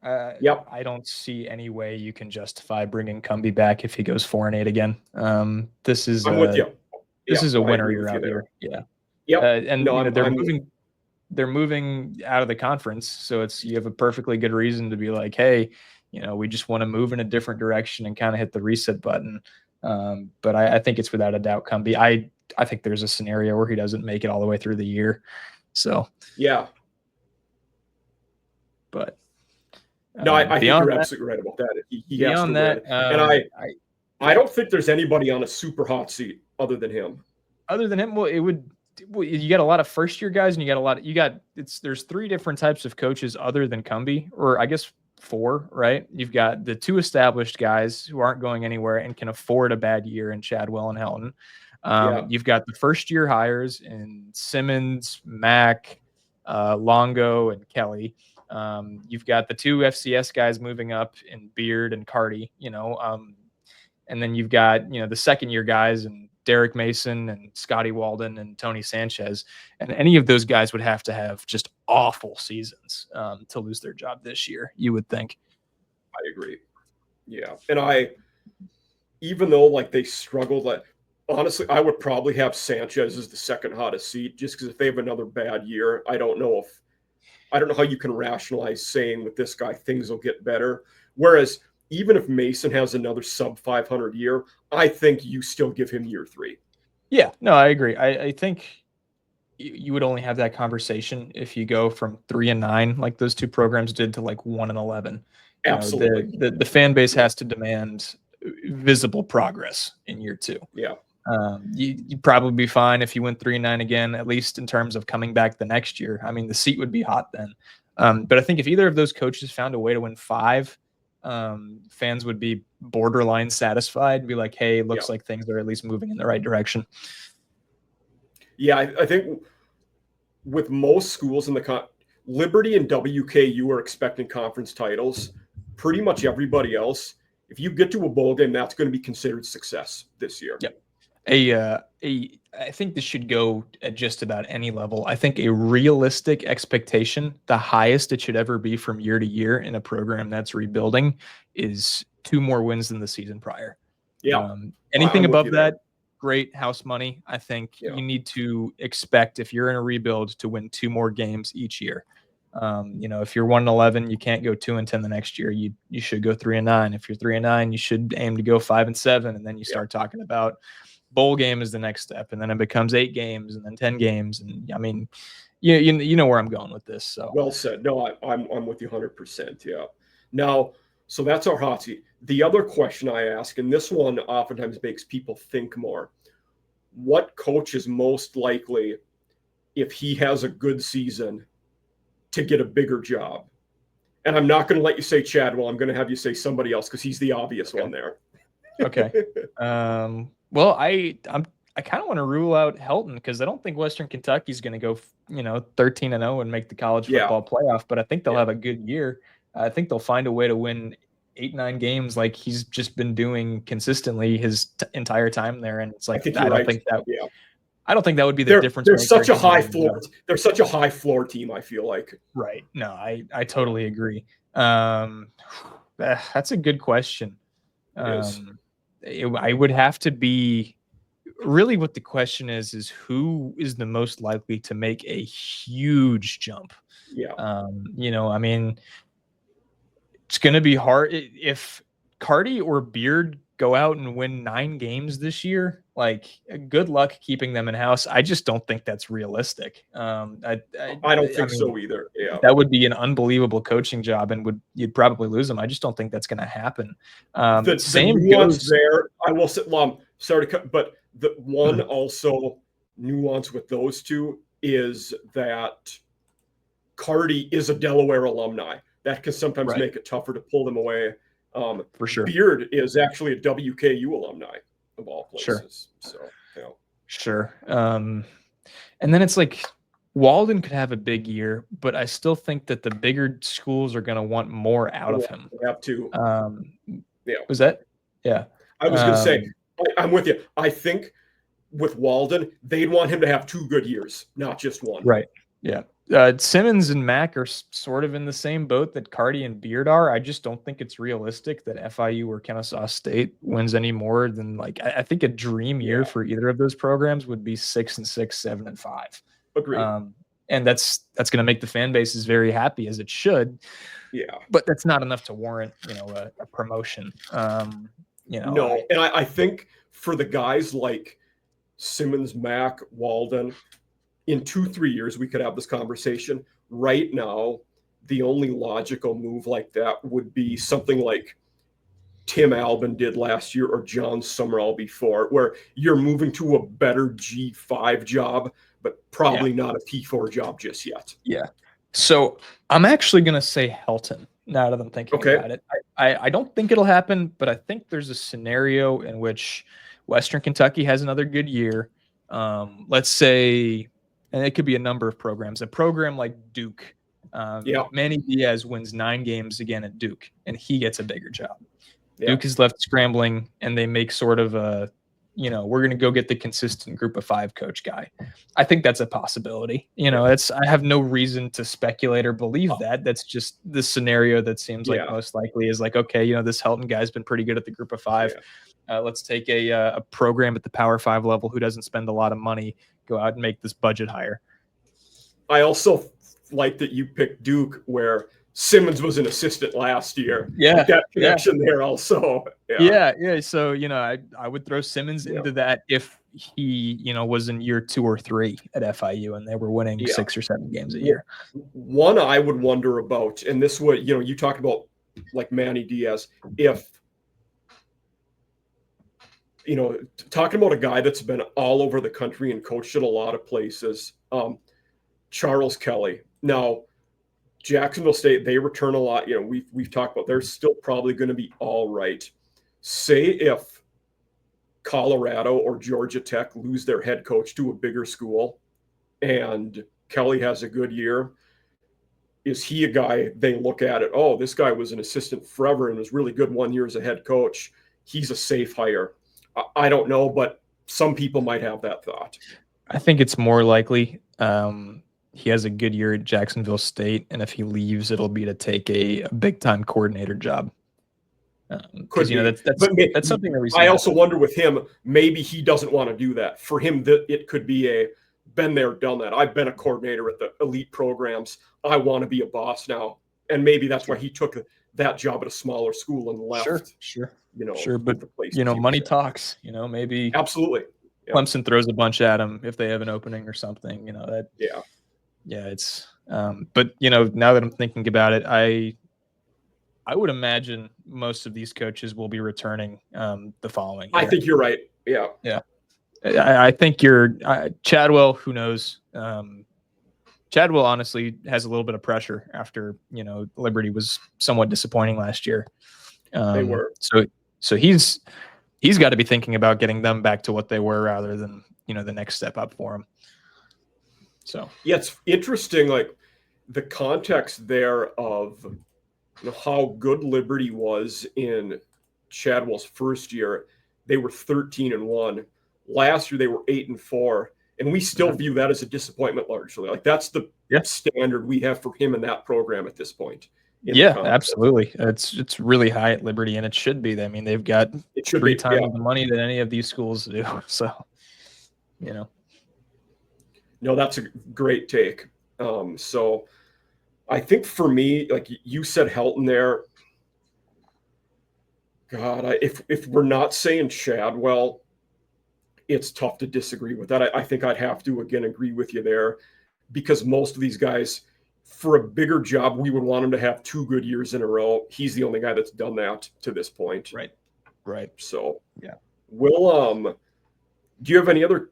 [SPEAKER 1] Yep.
[SPEAKER 2] I don't see any way you can justify bringing Cumbie back if he goes 4-8 again. This is
[SPEAKER 1] I'm with you.
[SPEAKER 2] This is a winner year out here. Yeah. Yep. They're moving out of the conference, so you have a perfectly good reason to be like, hey, we just want to move in a different direction and kind of hit the reset button. But I think it's without a doubt Cumbie. I think there's a scenario where he doesn't make it all the way through the year. So but
[SPEAKER 1] no, I think you're absolutely right about that. He has to win. And I don't think there's anybody on a super hot seat other than him.
[SPEAKER 2] You got a lot of first-year guys, and there's 3 different types of coaches other than Cumbie, or I guess 4, right? You've got the 2 established guys who aren't going anywhere and can afford a bad year in Chadwell and Helton. You've got the first-year hires in Simmons, Mack, Longo, and Kelly. You've got the 2 FCS guys moving up in Beard and Carty, and then you've got, the second-year guys and Derek Mason and Scotty Walden and Tony Sanchez. And any of those guys would have to have just awful seasons to lose their job this year, you would think.
[SPEAKER 1] I agree. Yeah. And even though they struggled, honestly, I would probably have Sanchez as the second hottest seat just because if they have another bad year, I don't know how you can rationalize saying with this guy things will get better. Whereas even if Mason has another sub 500 year, I think you still give him year 3.
[SPEAKER 2] Yeah, no, I agree. I think you would only have that conversation if you go from 3-9, like those 2 programs did, to 1-11.
[SPEAKER 1] Absolutely.
[SPEAKER 2] The fan base has to demand visible progress in year 2.
[SPEAKER 1] Yeah.
[SPEAKER 2] You'd probably be fine if you went 3-9 again, at least in terms of coming back the next year. I mean, the seat would be hot then. But I think if either of those coaches found a way to win 5, fans would be borderline satisfied and be like, hey, it looks like things are at least moving in the right direction.
[SPEAKER 1] Yeah, I think with most schools in the Liberty and WKU are expecting conference titles. Pretty much everybody else, if you get to a bowl game, that's going to be considered success this year.
[SPEAKER 2] Yep. I think this should go at just about any level. I think a realistic expectation, the highest it should ever be from year to year in a program that's rebuilding, is 2 more wins than the season prior.
[SPEAKER 1] Yeah,
[SPEAKER 2] Anything
[SPEAKER 1] I'm with
[SPEAKER 2] above
[SPEAKER 1] you
[SPEAKER 2] that,
[SPEAKER 1] there.
[SPEAKER 2] great house money. I think
[SPEAKER 1] Yeah,
[SPEAKER 2] you need to expect, if you're in a rebuild, to win 2 more games each year. If you're 1-11, you can't go 2-10 the next year. You should go 3-9. If you're 3-9, you should aim to go 5-7, and then you
[SPEAKER 1] yeah.
[SPEAKER 2] start talking about bowl game is the next step, and then it becomes 8 games, and then 10 games, and I mean, you know where I'm going with this. So
[SPEAKER 1] Well said. No, I'm with you 100%. Yeah. Now, so that's our hot seat. The other question I ask, and this one oftentimes makes people think more: what coach is most likely, if he has a good season, to get a bigger job? And I'm not going to let you say Chadwell. I'm going to have you say somebody else because he's the obvious one there.
[SPEAKER 2] okay. Well, I kind of want to rule out Helton because I don't think Western Kentucky's going to go 13-0 and make the college
[SPEAKER 1] Yeah.
[SPEAKER 2] football playoff, but I think they'll
[SPEAKER 1] Yeah.
[SPEAKER 2] have a good year. I think they'll find a way to win 8-9 games like he's just been doing consistently his entire time there, and it's
[SPEAKER 1] I
[SPEAKER 2] like
[SPEAKER 1] think you're right. Yeah.
[SPEAKER 2] I don't think that would be the difference
[SPEAKER 1] They're
[SPEAKER 2] maker
[SPEAKER 1] such a
[SPEAKER 2] in
[SPEAKER 1] high
[SPEAKER 2] getting
[SPEAKER 1] floor. They're such a high floor team, I feel like.
[SPEAKER 2] right. No, I totally agree. That's a good question. I would have to be really what the question is who is the most likely to make a huge jump?
[SPEAKER 1] Yeah.
[SPEAKER 2] I mean, it's going to be hard if Cardi or Beard go out and win 9 games this year. Like, good luck keeping them in house. I just don't think that's realistic.
[SPEAKER 1] I don't think so either. Yeah,
[SPEAKER 2] that would be an unbelievable coaching job, and you'd probably lose them. I just don't think that's going to happen.
[SPEAKER 1] The nuance there, I will say, sorry to cut, but the one also nuance with those two is that Cardi is a Delaware alumni. That can sometimes make it tougher to pull them away.
[SPEAKER 2] For sure.
[SPEAKER 1] Beard is actually a WKU alumni of all places. So, yeah.
[SPEAKER 2] Sure. And then it's like Walden could have a big year, but I still think that the bigger schools are going to want more out of him.
[SPEAKER 1] They have to.
[SPEAKER 2] Yeah. Was that? Yeah.
[SPEAKER 1] I was going to say, I'm with you. I think with Walden, they'd want him to have 2 good years, not just one.
[SPEAKER 2] Right. Yeah. Simmons and Mack are sort of in the same boat that Cardi and Beard are. I just don't think it's realistic that FIU or Kennesaw State wins any more than I think a dream year for either of those programs would be 6-6, 7-5.
[SPEAKER 1] Agreed.
[SPEAKER 2] And that's going to make the fan bases very happy, as it should.
[SPEAKER 1] Yeah.
[SPEAKER 2] But that's not enough to warrant, a promotion.
[SPEAKER 1] No, and I think for the guys like Simmons, Mack, Walden, in 2-3 years, we could have this conversation. Right now, the only logical move like that would be something like Tim Albin did last year or John Summerall before, where you're moving to a better G5 job, but probably not a P4 job just yet.
[SPEAKER 2] Yeah. So I'm actually going to say Helton now that I'm thinking about it. I don't think it'll happen, but I think there's a scenario in which Western Kentucky has another good year. Let's say, and it could be a number of programs. A program like Duke, Manny Diaz wins 9 games again at Duke, and he gets a bigger job. Yeah. Duke is left scrambling, and they make sort of a, we're going to go get the consistent group of 5 coach guy. I think that's a possibility. I have no reason to speculate or believe that. That's just the scenario that seems like most likely is okay, this Helton guy's been pretty good at the group of 5. Let's take a program at the Power 5 level who doesn't spend a lot of money, go out and make this budget hire. I
[SPEAKER 1] also like that you picked Duke, where Simmons was an assistant last year.
[SPEAKER 2] Yeah.
[SPEAKER 1] That connection there also.
[SPEAKER 2] Yeah. So, I would throw Simmons into that if he, was in year 2 or 3 at FIU and they were winning 6 or 7 games a year.
[SPEAKER 1] One I would wonder about, and this would, you talked about like Manny Diaz, if, talking about a guy that's been all over the country and coached at a lot of places, Charles Kelly. Now, Jacksonville State, they return a lot. We've talked about they're still probably going to be all right. Say if Colorado or Georgia Tech lose their head coach to a bigger school and Kelly has a good year, is he a guy they look at it, oh, this guy was an assistant forever and was really good 1 year as a head coach, he's a safe hire? I don't know, but some people might have that thought.
[SPEAKER 2] I think it's more likely he has a good year at Jacksonville State, and if he leaves, it'll be to take a big-time coordinator job.
[SPEAKER 1] Could be.
[SPEAKER 2] That's something that we see.
[SPEAKER 1] I also wonder with him, maybe he doesn't want to do that. For him, it could be a been there, done that. I've been a coordinator at the elite programs. I want to be a boss now. And maybe that's why he took that job at a smaller school and left.
[SPEAKER 2] Sure.
[SPEAKER 1] But
[SPEAKER 2] money talks. Maybe
[SPEAKER 1] absolutely.
[SPEAKER 2] Yeah. Clemson throws a bunch at him if they have an opening or something. It's. But now that I'm thinking about it, I would imagine most of these coaches will be returning the following year.
[SPEAKER 1] I think you're right. Yeah.
[SPEAKER 2] I think you're Chadwell. Who knows? Chadwell honestly has a little bit of pressure after Liberty was somewhat disappointing last year.
[SPEAKER 1] They were.
[SPEAKER 2] So he's got to be thinking about getting them back to what they were rather than the next step up for him. So
[SPEAKER 1] yeah, it's interesting, like the context there of how good Liberty was in Chadwell's first year. They were 13-1. Last year they were 8-4, and we still view that as a disappointment largely. Like that's the standard we have for him in that program at this point.
[SPEAKER 2] Yeah, absolutely. It's really high at Liberty, and it should be. I mean, they've got 3 times the money that any of these schools do. So,
[SPEAKER 1] No, that's a great take. So I think for me, like you said, Helton there. God, if we're not saying Chadwell, it's tough to disagree with that. I think I'd have to, again, agree with you there because most of these guys, for a bigger job, we would want him to have 2 good years in a row. He's the only guy that's done that to this point.
[SPEAKER 2] Right.
[SPEAKER 1] So, yeah. Do you have any other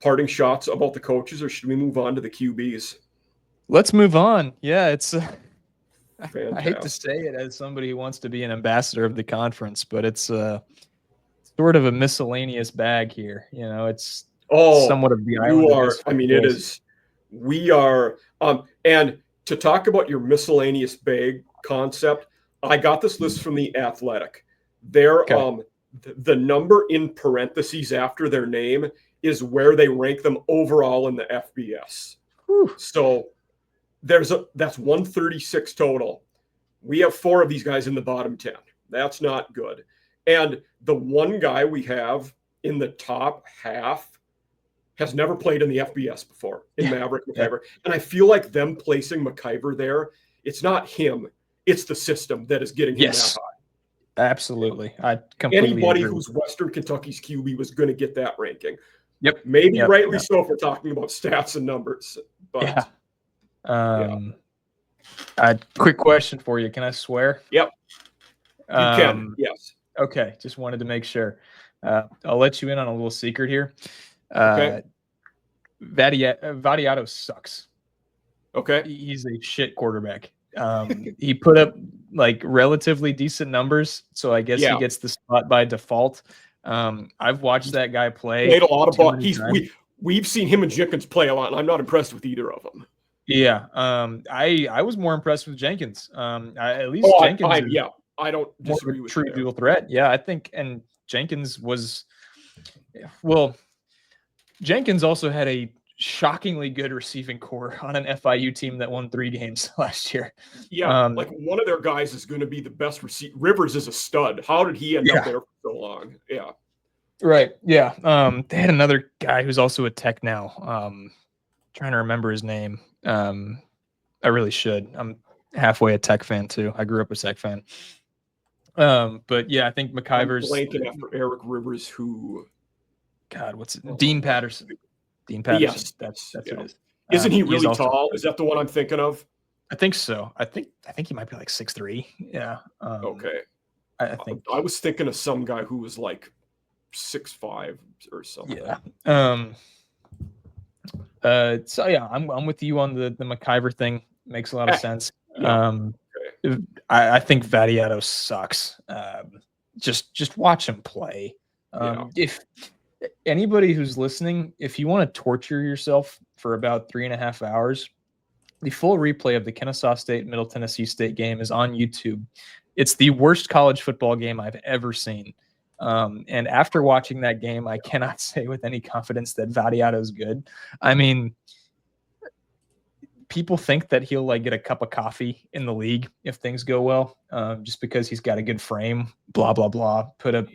[SPEAKER 1] parting shots about the coaches, or should we move on to the QBs?
[SPEAKER 2] Let's move on. Yeah, it's I hate to say it as somebody who wants to be an ambassador of the conference, but it's sort of a miscellaneous bag here. It's somewhat of the island.
[SPEAKER 1] You are. I mean, it is. We are. And to talk about your miscellaneous bag concept, I got this list from The Athletic. The number in parentheses after their name is where they rank them overall in the FBS.
[SPEAKER 2] Whew.
[SPEAKER 1] So that's 136 total. We have 4 of these guys in the bottom 10. That's not good. And the one guy we have in the top half has never played in the FBS before in Maverick McIver. And I feel like them placing McIver there, it's not him, it's the system that is getting him that high.
[SPEAKER 2] Absolutely. I completely
[SPEAKER 1] Anybody
[SPEAKER 2] agree.
[SPEAKER 1] who's Western Kentucky's QB was going to get that ranking.
[SPEAKER 2] Yep.
[SPEAKER 1] Maybe rightly so if we're talking about stats and numbers. But
[SPEAKER 2] quick question for you. Can I swear?
[SPEAKER 1] Yep. You can. Yes.
[SPEAKER 2] Okay. Just wanted to make sure. I'll let you in on a little secret here.
[SPEAKER 1] Okay.
[SPEAKER 2] Vadiato sucks.
[SPEAKER 1] Okay.
[SPEAKER 2] He's a shit quarterback. He put up like relatively decent numbers, so I guess he gets the spot by default. I've watched that guy play.
[SPEAKER 1] Played a lot of ball. We've seen him and Jenkins play a lot, and I'm not impressed with either of them.
[SPEAKER 2] Yeah. I was more impressed with Jenkins. At least Jenkins.
[SPEAKER 1] I don't disagree with
[SPEAKER 2] true dual threat. Yeah, I think, and Jenkins was. Well, Jenkins also had a shockingly good receiving core on an FIU team that won 3 games last year.
[SPEAKER 1] Yeah, like one of their guys is going to be the best receiver. Rivers is a stud. How did he end up there for so long? Yeah.
[SPEAKER 2] Right. Yeah. They had another guy who's also a Tech now. Trying to remember his name. I really should. I'm halfway a Tech fan too. I grew up a Tech fan. But yeah, I think McIver's
[SPEAKER 1] blanking after Eric Rivers, who
[SPEAKER 2] what's it? Dean Patterson. Dean Patterson.
[SPEAKER 1] Yes,
[SPEAKER 2] that's what it is.
[SPEAKER 1] Isn't he really tall? Is that the one I'm thinking of?
[SPEAKER 2] I think so. I think he might be like 6'3". Yeah.
[SPEAKER 1] Okay.
[SPEAKER 2] I think
[SPEAKER 1] I was thinking of some guy who was like 6'5" or something.
[SPEAKER 2] Yeah. So yeah, I'm with you on the McIver thing. Makes a lot of sense. I think Vadiato sucks. Just watch him play. If anybody who's listening, if you want to torture yourself for about 3.5 hours, the full replay of the Kennesaw State Middle Tennessee State game is on YouTube. It's the worst college football game I've ever seen. And after watching that game, I cannot say with any confidence that Vadiato is good. I mean, people think that he'll like get a cup of coffee in the league if things go well, just because he's got a good frame, blah, blah, blah, put up,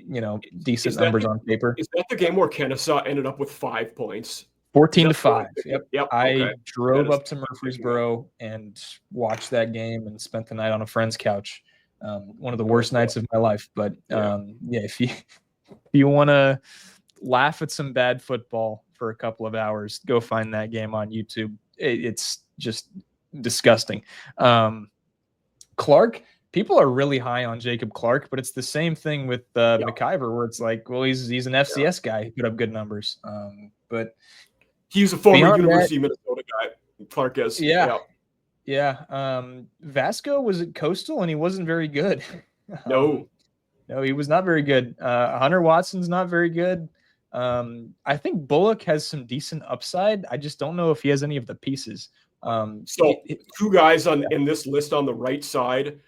[SPEAKER 2] decent numbers on paper.
[SPEAKER 1] Is that the game where Kennesaw ended up with 5 points?
[SPEAKER 2] 14-5. Yep. I
[SPEAKER 1] Okay.
[SPEAKER 2] drove up to Murfreesboro and watched that game and spent the night on a friend's couch. One of the worst nights of my life. But if you want to laugh at some bad football for a couple of hours, go find that game on YouTube. It's just disgusting. Clark, people are really high on Jacob Clark, but it's the same thing with McIver, where it's like, well, he's an FCS guy. He put up good numbers. But
[SPEAKER 1] he's a former University of Minnesota guy. Clark is.
[SPEAKER 2] Vasco was at Coastal, and he wasn't very good.
[SPEAKER 1] No,
[SPEAKER 2] he was not very good. Hunter Watson's not very good. I think Bullock has some decent upside. I just don't know if he has any of the pieces.
[SPEAKER 1] So 2 guys in this list on the right side.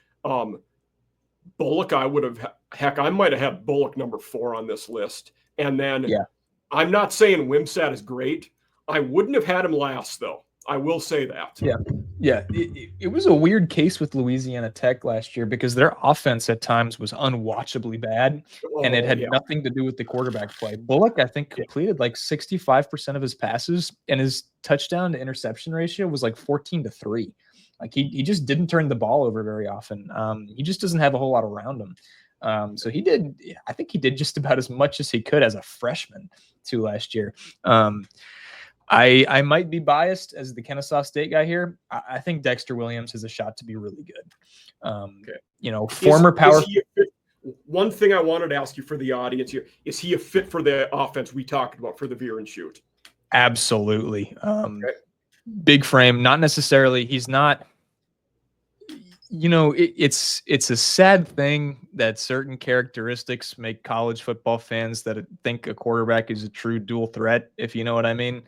[SPEAKER 1] Bullock, I might have had Bullock number 4 on this list. And then I'm not saying Wimsatt is great. I wouldn't have had him last, though. I will say that.
[SPEAKER 2] Yeah. It was a weird case with Louisiana Tech last year because their offense at times was unwatchably bad, and it had nothing to do with the quarterback play. Bullock, I think, completed like 65% of his passes, and his touchdown to interception ratio was like 14-3. Like he just didn't turn the ball over very often. He just doesn't have a whole lot around him. So I think he did just about as much as he could as a freshman too last year. I might be biased as the Kennesaw State guy here. I think Dexter Williams has a shot to be really good. Former power.
[SPEAKER 1] One thing I wanted to ask you for the audience here, is he a fit for the offense we talked about for the veer and shoot?
[SPEAKER 2] Absolutely. Big frame, not necessarily. He's not. It's a sad thing that certain characteristics make college football fans that think a quarterback is a true dual threat, if you know what I mean.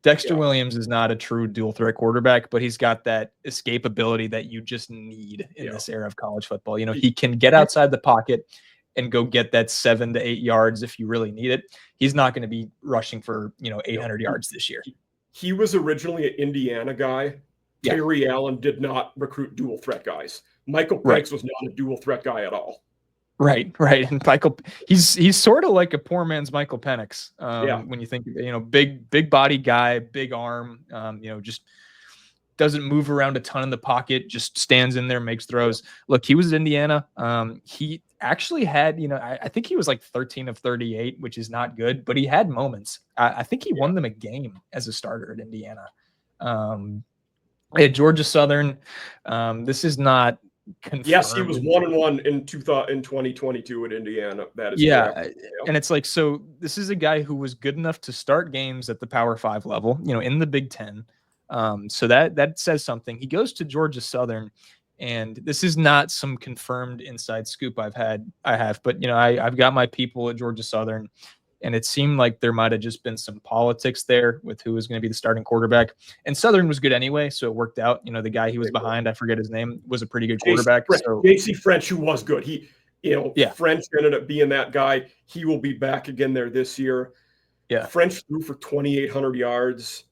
[SPEAKER 2] Dexter Williams is not a true dual threat quarterback, but he's got that escapability that you just need in this era of college football. He can get outside the pocket and go get that 7 to 8 yards if you really need it. He's not going to be rushing for 800 yards this year.
[SPEAKER 1] He was originally an Indiana guy. Terry Allen did not recruit dual threat guys. Michael Penix was not a dual threat guy at all.
[SPEAKER 2] Right. And Michael, he's sort of like a poor man's Michael Penix. When you think, big body guy, big arm, just doesn't move around a ton in the pocket, just stands in there, makes throws. Look, he was at Indiana. He actually had, I think he was like 13 of 38, which is not good, but he had moments. I think he won them a game as a starter at Indiana. At Georgia Southern, this is not confirmed.
[SPEAKER 1] Yes, he was 1-1 in 2022 at Indiana. That is correct.
[SPEAKER 2] And it's like, so this is a guy who was good enough to start games at the Power 5 level, in the Big Ten. So that says something. He goes to Georgia Southern, and this is not some confirmed inside scoop I have, but I've got my people at Georgia Southern. And it seemed like there might have just been some politics there with who was going to be the starting quarterback. And Southern was good anyway, so it worked out. The guy he was behind, I forget his name, was a pretty good quarterback.
[SPEAKER 1] JC French, who was good. French ended up being that guy. He will be back again there this year.
[SPEAKER 2] Yeah.
[SPEAKER 1] French threw for 2,800 yards.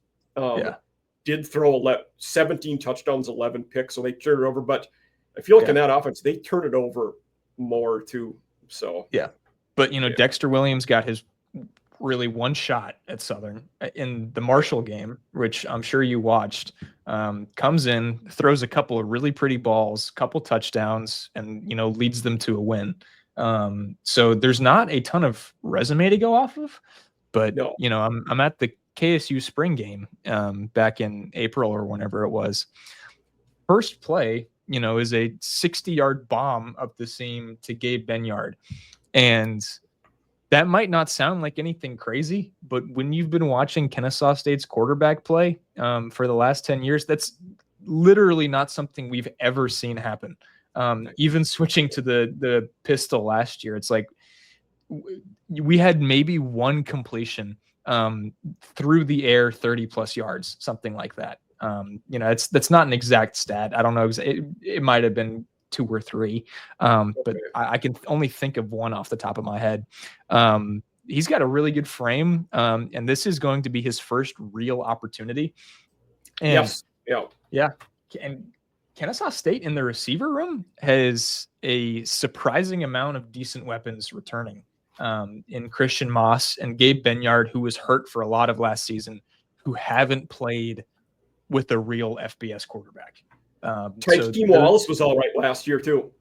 [SPEAKER 1] Did throw 17 touchdowns, 11 picks, so they turned it over. But if you look in that offense, they turned it over more too. So
[SPEAKER 2] But Dexter Williams got his really one shot at Southern in the Marshall game, which I'm sure you watched. Comes in, throws a couple of really pretty balls, couple touchdowns, and leads them to a win. So there's not a ton of resume to go off of, but I'm at the KSU spring game back in April or whenever it was. First play, is a 60-yard bomb up the seam to Gabe Benyard. And that might not sound like anything crazy, but when you've been watching Kennesaw State's quarterback play for the last 10 years, that's literally not something we've ever seen happen. Even switching to the pistol last year, it's like we had maybe one completion through the air, 30 plus yards, something like that. That's not an exact stat. I don't know. It might have been 2 or 3. But I can only think of one off the top of my head. He's got a really good frame, and this is going to be his first real opportunity. And
[SPEAKER 1] yes, yeah,
[SPEAKER 2] yeah, and Kennesaw State in the receiver room has a surprising amount of decent weapons returning. In Christian Moss and Gabe Benyard, who was hurt for a lot of last season, who haven't played with a real FBS quarterback.
[SPEAKER 1] Tykeem Wallace was all right last year too.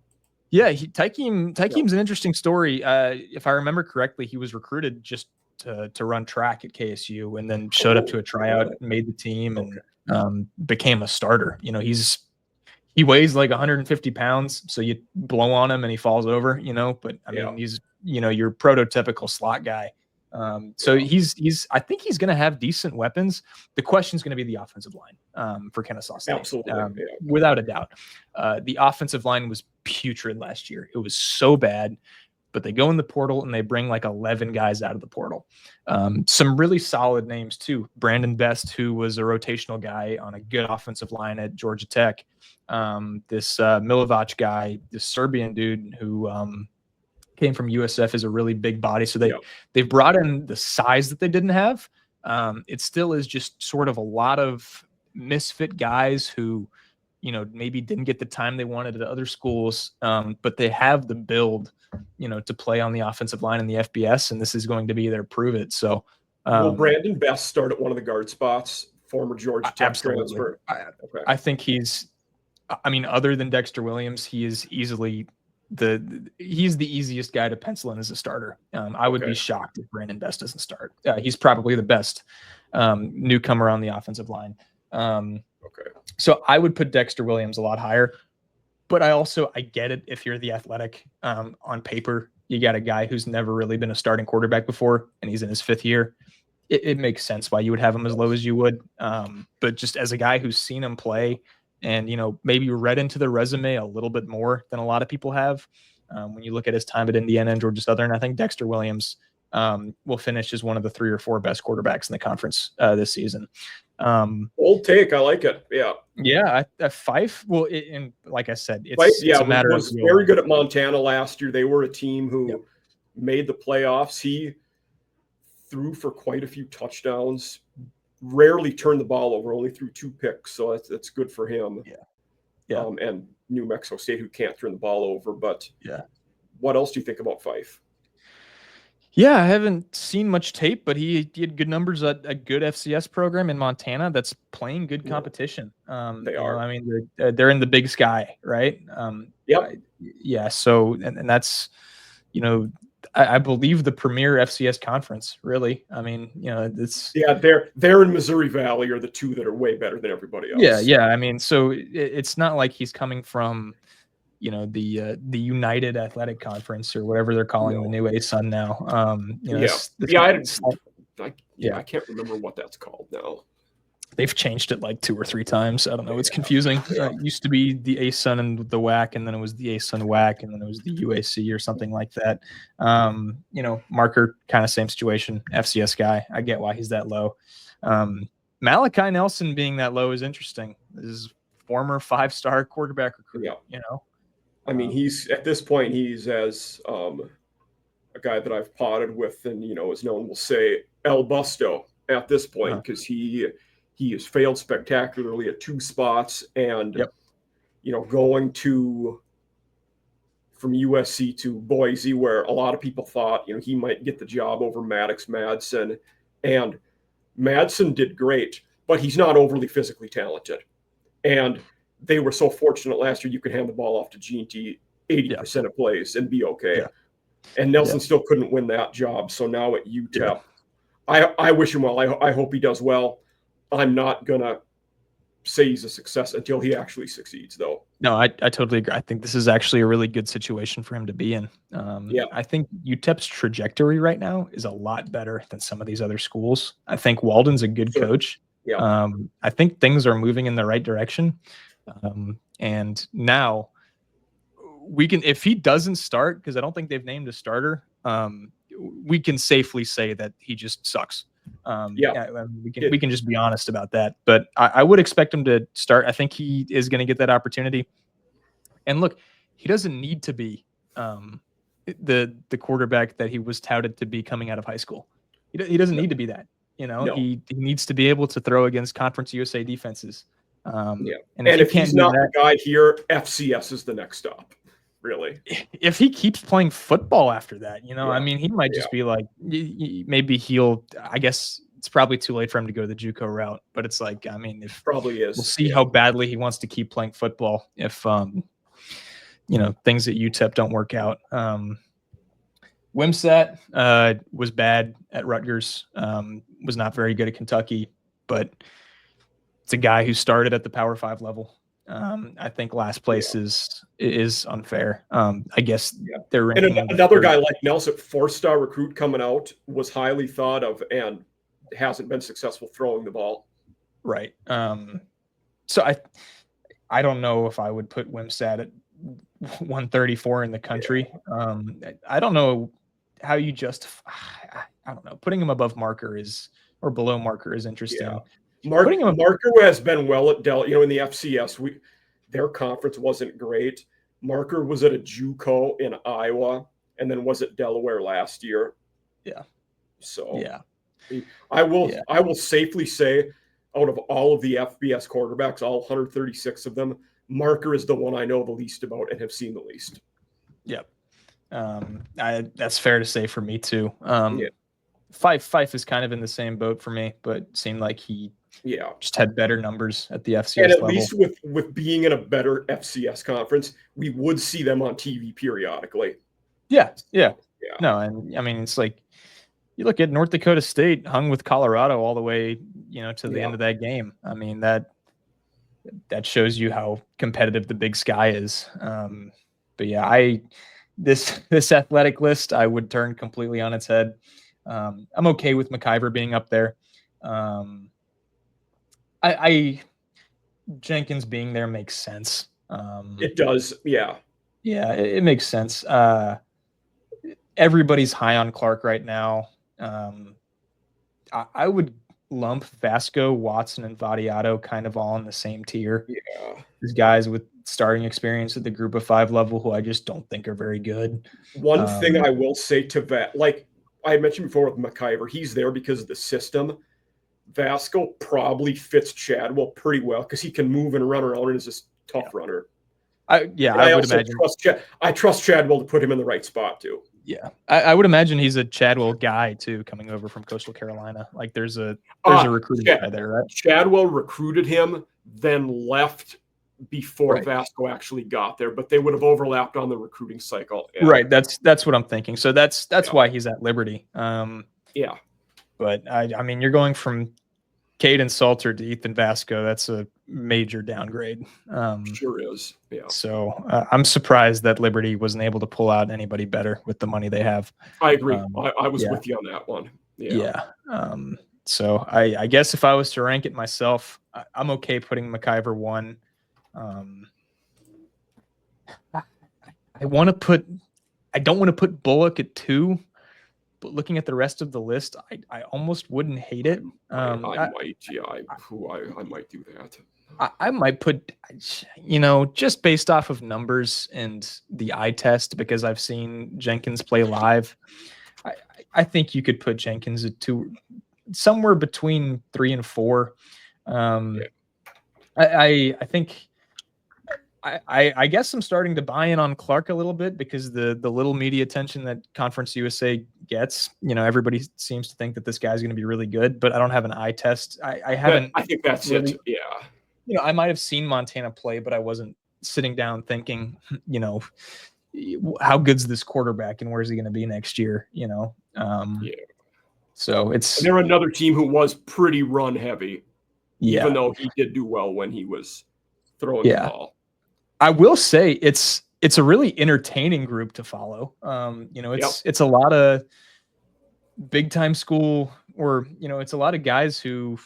[SPEAKER 2] Yeah, Tykeem's an interesting story. If I remember correctly, he was recruited just to run track at KSU, and then showed up to a tryout, made the team, and became a starter. You know, he weighs like 150 pounds, so you blow on him and he falls over. You know, but I mean, he's your prototypical slot guy. So I think he's going to have decent weapons. The question is going to be the offensive line for Kennesaw State.
[SPEAKER 1] Absolutely.
[SPEAKER 2] Without a doubt. The offensive line was putrid last year. It was so bad, but they go in the portal and they bring like 11 guys out of the portal. Some really solid names too. Brandon Best, who was a rotational guy on a good offensive line at Georgia Tech. This Milivojevic guy, this Serbian dude who came from USF, is a really big body. So they've brought in the size that they didn't have. It still is just sort of a lot of misfit guys who, maybe didn't get the time they wanted at other schools, but they have the build, to play on the offensive line in the FBS, and this is going to be their prove it. So
[SPEAKER 1] will Brandon Best start at one of the guard spots? Former Georgia Tech transfer.
[SPEAKER 2] I think other than Dexter Williams, he is easily he's the easiest guy to pencil in as a starter. I would be shocked if Brandon Best doesn't start. He's probably the best newcomer on the offensive line. So I would put Dexter Williams a lot higher, but I get it. If you're the Athletic, on paper, you got a guy who's never really been a starting quarterback before, and he's in his 5th year. It makes sense why you would have him as low as you would. But just as a guy who's seen him play, and, maybe read into the resume a little bit more than a lot of people have. When you look at his time at Indiana and Georgia Southern, I think Dexter Williams will finish as one of the 3 or 4 best quarterbacks in the conference this season.
[SPEAKER 1] Old take. I like it. Yeah.
[SPEAKER 2] Yeah. Fife. Well, and like I said, it's a matter
[SPEAKER 1] was very good at Montana last year. They were a team who made the playoffs. He threw for quite a few touchdowns. Rarely turned the ball over, only threw 2 picks, so that's good for him. Yeah. And New Mexico State, who can't turn the ball over. But what else do you think about Fife?
[SPEAKER 2] Yeah, I haven't seen much tape, but he had good numbers at a good FCS program in Montana that's playing good competition.
[SPEAKER 1] They are.
[SPEAKER 2] I mean, they're in the Big Sky, right? So and that's, I believe the premier FCS conference, really. I mean, it's
[SPEAKER 1] they're in Missouri Valley are the 2 that are way better than everybody else.
[SPEAKER 2] Yeah. I mean, so it's not like he's coming from, the United Athletic Conference or whatever they're calling the new ASUN now.
[SPEAKER 1] I can't remember what that's called now.
[SPEAKER 2] They've changed it like 2 or 3 times. I don't know. It's confusing. It used to be the ASUN and the WAC, and then it was the ASUN WAC, and then it was the UAC or something like that. Marker, kind of same situation. FCS guy. I get why he's that low. Malachi Nelson being that low is interesting. This is former 5-star quarterback recruit.
[SPEAKER 1] I mean, he's at this point, he's as a guy that I've potted with, and is known, we'll say El Busto at this point, because he has failed spectacularly at 2 spots, and going from USC to Boise, where a lot of people thought he might get the job over Maddox Madsen, and Madsen did great, but he's not overly physically talented, and they were so fortunate last year you could hand the ball off to G&T 80% of plays and be okay. And Nelson still couldn't win that job. So now at UTEP, I wish him well. I hope he does well. I'm not going to say he's a success until he actually succeeds, though.
[SPEAKER 2] No, I totally agree. I think this is actually a really good situation for him to be in. I think UTEP's trajectory right now is a lot better than some of these other schools. I think Walden's a good coach. I think things are moving in the right direction. And now we can, if he doesn't start, because I don't think they've named a starter, we can safely say that he just sucks. We can just be honest about that. But I would expect him to start. I think he is going to get that opportunity. And look, he doesn't need to be the quarterback that he was touted to be coming out of high school. He doesn't need to be that.
[SPEAKER 1] No.
[SPEAKER 2] He needs to be able to throw against Conference USA defenses.
[SPEAKER 1] And
[SPEAKER 2] if
[SPEAKER 1] he's not the guy here, FCS is the next stop. Really,
[SPEAKER 2] if he keeps playing football after that, I mean, he might just be like, maybe I guess it's probably too late for him to go the JUCO route, but it's like, I mean,
[SPEAKER 1] probably is.
[SPEAKER 2] We'll see how badly he wants to keep playing football if, things at UTEP don't work out. Wimsatt was bad at Rutgers, was not very good at Kentucky, but it's a guy who started at the Power 5 level. I think last place is unfair. I guess they're ranking.
[SPEAKER 1] And another guy like Nelson, 4-star recruit coming out, was highly thought of and hasn't been successful throwing the ball.
[SPEAKER 2] Right. So I don't know if I would put Wimsatt at 134 in the country. I don't know how you justify. I don't know. Putting him above Marker or below Marker is interesting.
[SPEAKER 1] Yeah. Marker has been well at in the FCS. Their conference wasn't great. Marker was at a JUCO in Iowa, and then was at Delaware last year.
[SPEAKER 2] Yeah.
[SPEAKER 1] So I will safely say, out of all of the FBS quarterbacks, all 136 of them, Marker is the one I know the least about and have seen the least.
[SPEAKER 2] Yep. That's fair to say for me too. Fife is kind of in the same boat for me, but seemed like he just had better numbers at the FCS
[SPEAKER 1] and at
[SPEAKER 2] level.
[SPEAKER 1] Least with being in a better FCS conference, we would see them on TV periodically.
[SPEAKER 2] Yeah. No, and I mean, it's like you look at North Dakota State hung with Colorado all the way, to the end of that game. I mean, that shows you how competitive the Big Sky is. But yeah, this athletic list, I would turn completely on its head. I'm okay with McIver being up there. Jenkins being there makes sense.
[SPEAKER 1] It does. Yeah.
[SPEAKER 2] Yeah, it makes sense. Everybody's high on Clark right now. I would lump Vasco, Watson, and Vadiato kind of all in the same tier.
[SPEAKER 1] Yeah.
[SPEAKER 2] These guys with starting experience at the group of 5 level who I just don't think are very good.
[SPEAKER 1] One thing I will say to that, like I mentioned before with McIver, he's there because of the system. Vasco probably fits Chadwell pretty well because he can move and run around and is this tough runner.
[SPEAKER 2] I would imagine.
[SPEAKER 1] I trust Chadwell to put him in the right spot too.
[SPEAKER 2] Yeah, I would imagine he's a Chadwell guy too, coming over from Coastal Carolina. Like there's a recruiting guy there, right?
[SPEAKER 1] Chadwell recruited him, then left before Vasco actually got there, but they would have overlapped on the recruiting cycle.
[SPEAKER 2] Right. That's what I'm thinking. So that's why he's at Liberty. But I mean, you're going from Caden Salter to Ethan Vasco. That's a major downgrade.
[SPEAKER 1] Sure is. Yeah.
[SPEAKER 2] So I'm surprised that Liberty wasn't able to pull out anybody better with the money they have.
[SPEAKER 1] I agree. I was with you on that one.
[SPEAKER 2] Yeah. So I guess if I was to rank it myself, I'm okay putting McIver 1. I don't want to put Bullock at 2. But looking at the rest of the list, I almost wouldn't hate it.
[SPEAKER 1] I might do that.
[SPEAKER 2] I might put, just based off of numbers and the eye test, because I've seen Jenkins play live. I think you could put Jenkins at 2, somewhere between 3 and 4. I think. I guess I'm starting to buy in on Clark a little bit because the little media attention that Conference USA gets, everybody seems to think that this guy's going to be really good, but I don't have an eye test. I haven't.
[SPEAKER 1] I think that's really, it. Yeah.
[SPEAKER 2] I might have seen Montana play, but I wasn't sitting down thinking, how good's this quarterback and where's he going to be next year? So
[SPEAKER 1] they're another team who was pretty run heavy, even though he did do well when he was throwing the ball.
[SPEAKER 2] I will say it's a really entertaining group to follow. It's a lot of big time school, or it's a lot of guys who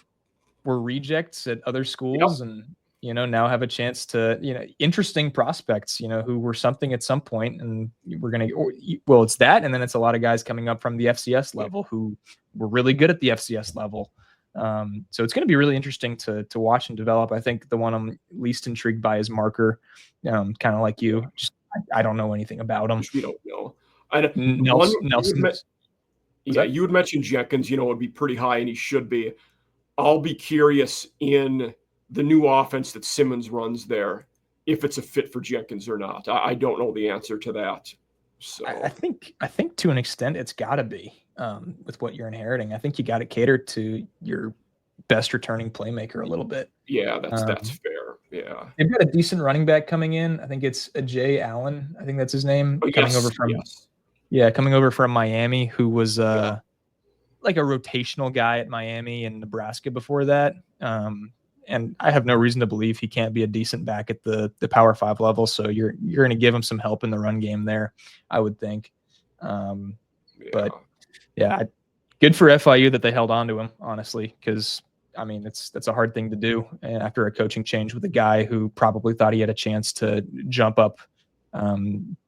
[SPEAKER 2] were rejects at other schools and now have a chance to interesting prospects who were something at some point, and it's that, and then it's a lot of guys coming up from the FCS level who were really good at the FCS level. So it's going to be really interesting to watch and develop. I think the one I'm least intrigued by is Marker. Kind of like you. I don't know anything about him.
[SPEAKER 1] We don't know. And the one
[SPEAKER 2] Nelson's.
[SPEAKER 1] you would mention Jenkins, would be pretty high, and he should be. I'll be curious in the new offense that Simmons runs there, if it's a fit for Jenkins or not. I don't know the answer to that. So
[SPEAKER 2] I think to an extent it's got to be with what you're inheriting. I think you got to cater to your best returning playmaker a little bit.
[SPEAKER 1] Yeah, that's fair. Yeah,
[SPEAKER 2] they've got a decent running back coming in. I think it's Jay Allen. I think that's his name. Coming over from Miami, who was like a rotational guy at Miami and Nebraska before that. And I have no reason to believe he can't be a decent back at the Power 5 level. So you're going to give him some help in the run game there, I would think. But yeah, good for FIU that they held on to him, honestly, because I mean that's a hard thing to do after a coaching change with a guy who probably thought he had a chance to jump up,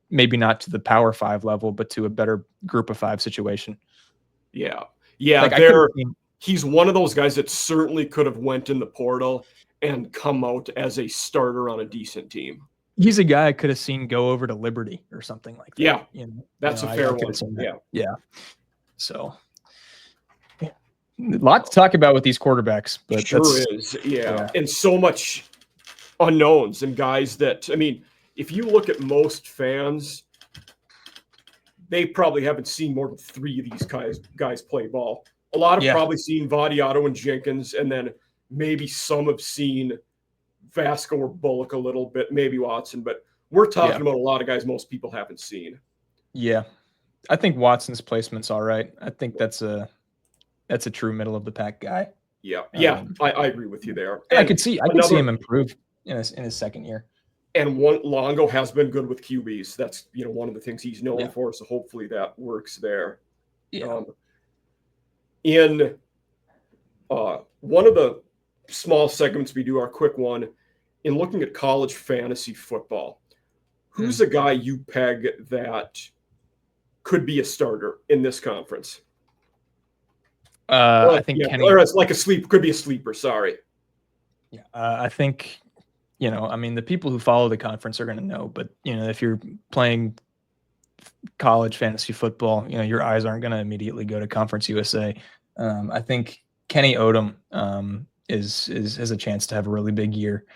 [SPEAKER 2] maybe not to the Power 5 level, but to a better Group of 5 situation.
[SPEAKER 1] Yeah. He's one of those guys that certainly could have went in the portal and come out as a starter on a decent team.
[SPEAKER 2] He's a guy I could have seen go over to Liberty or something like that.
[SPEAKER 1] Yeah, that's a fair one.
[SPEAKER 2] Yeah. So, a lot to talk about with these quarterbacks, but
[SPEAKER 1] sure is. Yeah, and so much unknowns and guys that, I mean, if you look at most fans, they probably haven't seen more than 3 of these guys play ball. A lot have probably seen Vadiato and Jenkins, and then maybe some have seen Vasco or Bullock a little bit, maybe Watson, but we're talking about a lot of guys most people haven't seen. Yeah.
[SPEAKER 2] I think Watson's placement's all right. I think that's a true middle of the pack guy.
[SPEAKER 1] Yeah. I agree with you there.
[SPEAKER 2] And I could see him improve in his second year.
[SPEAKER 1] And Longo has been good with QBs. That's one of the things he's known for. So hopefully that works there.
[SPEAKER 2] Yeah.
[SPEAKER 1] In one of the small segments we do, our quick one, in looking at college fantasy football, who's a guy you peg that could be a starter in this conference?
[SPEAKER 2] I think Kenny.
[SPEAKER 1] Or it's like could be a sleeper. Sorry.
[SPEAKER 2] Yeah, I think. I mean, the people who follow the conference are going to know, but if you're playing college fantasy football, your eyes aren't going to immediately go to Conference USA. I think Kenny Odom has a chance to have a really big year,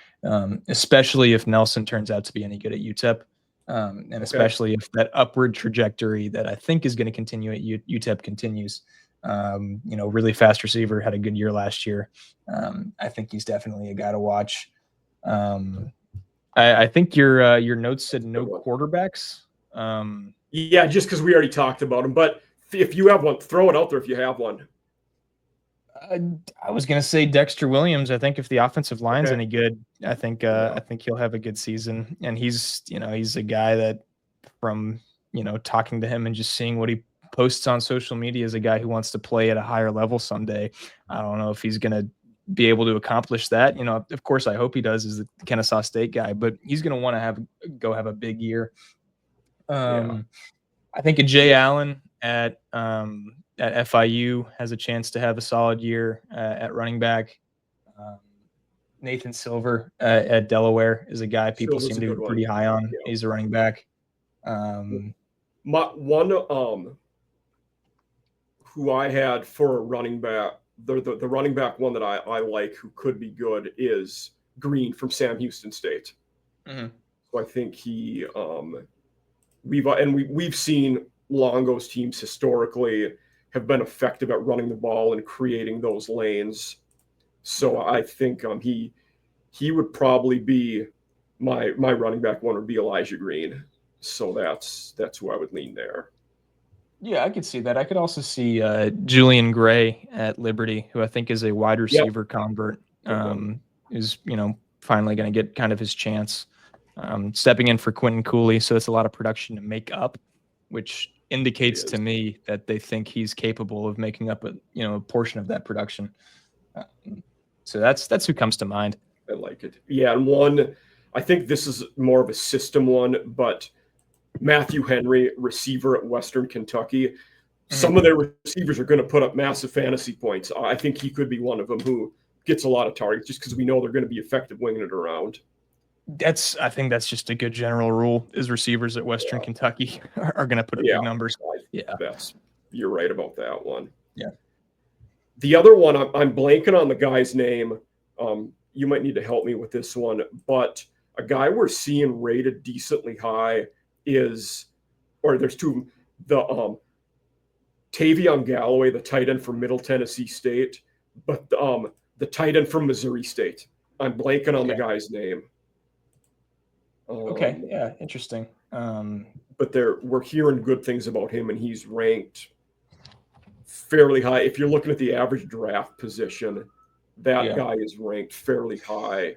[SPEAKER 2] especially if Nelson turns out to be any good at UTEP, and especially if that upward trajectory that I think is going to continue at UTEP continues. Really fast receiver, had a good year last year. I think he's definitely a guy to watch. I think your notes said no quarterbacks.
[SPEAKER 1] Yeah, just because we already talked about him. But if you have one, throw it out there if you have one.
[SPEAKER 2] I was going to say Dexter Williams. I think if the offensive line's any good, I think he'll have a good season. And he's a guy that from, talking to him and just seeing what he posts on social media is a guy who wants to play at a higher level someday. I don't know if he's going to be able to accomplish that. Of course, I hope he does as the Kennesaw State guy, but he's going to want to have a big year. I think a Jay Allen at FIU has a chance to have a solid year at running back. Nathan Silver at Delaware is a guy people seem to be pretty high on. Yeah. He's a running back.
[SPEAKER 1] Who I had for a running back, the running back one that I like who could be good is Green from Sam Houston State.
[SPEAKER 2] Mm-hmm.
[SPEAKER 1] So I think we've seen Longo's teams historically have been effective at running the ball and creating those lanes. So I think he would probably be my running back one would be Elijah Green. So that's who I would lean there.
[SPEAKER 2] Yeah, I could see that. I could also see Julian Gray at Liberty, who I think is a wide receiver convert, is finally going to get kind of his chance, stepping in for Quentin Cooley. So it's a lot of production to make up, which indicates to me that they think he's capable of making up a portion of that production. So that's who comes to mind.
[SPEAKER 1] I like it. Yeah, and one, I think this is more of a system one, but Matthew Henry, receiver at Western Kentucky. Some of their receivers are going to put up massive fantasy points. I think he could be one of them who gets a lot of targets just because we know they're going to be effective winging it around.
[SPEAKER 2] I think that's just a good general rule is receivers at Western Kentucky are going to put up big numbers. Yeah.
[SPEAKER 1] You're right about that one.
[SPEAKER 2] Yeah.
[SPEAKER 1] The other one, I'm blanking on the guy's name. You might need to help me with this one, but a guy we're seeing rated decently high is, or there's two, the Tavion Galloway, the tight end from Middle Tennessee State, but the tight end from Missouri State. I'm blanking on the guy's name.
[SPEAKER 2] Okay. Yeah. Interesting.
[SPEAKER 1] But we're hearing good things about him, and he's ranked fairly high. If you're looking at the average draft position, that guy is ranked fairly high.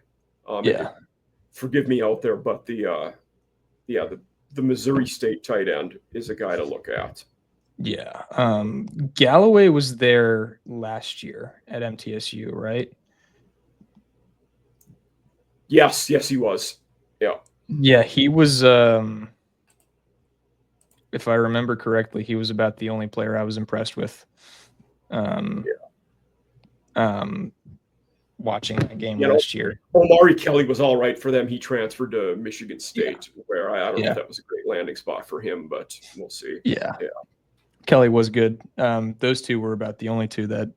[SPEAKER 1] Forgive me out there, but the Missouri State tight end is a guy to look at.
[SPEAKER 2] Yeah. Galloway was there last year at MTSU, right?
[SPEAKER 1] Yes, he was. Yeah.
[SPEAKER 2] Yeah, he was, if I remember correctly, he was about the only player I was impressed with. Watching that game last year.
[SPEAKER 1] Omari Kelly was all right for them. He transferred to Michigan State, where I don't know if that was a great landing spot for him, but we'll see.
[SPEAKER 2] Yeah. Kelly was good. Those two were about the only two that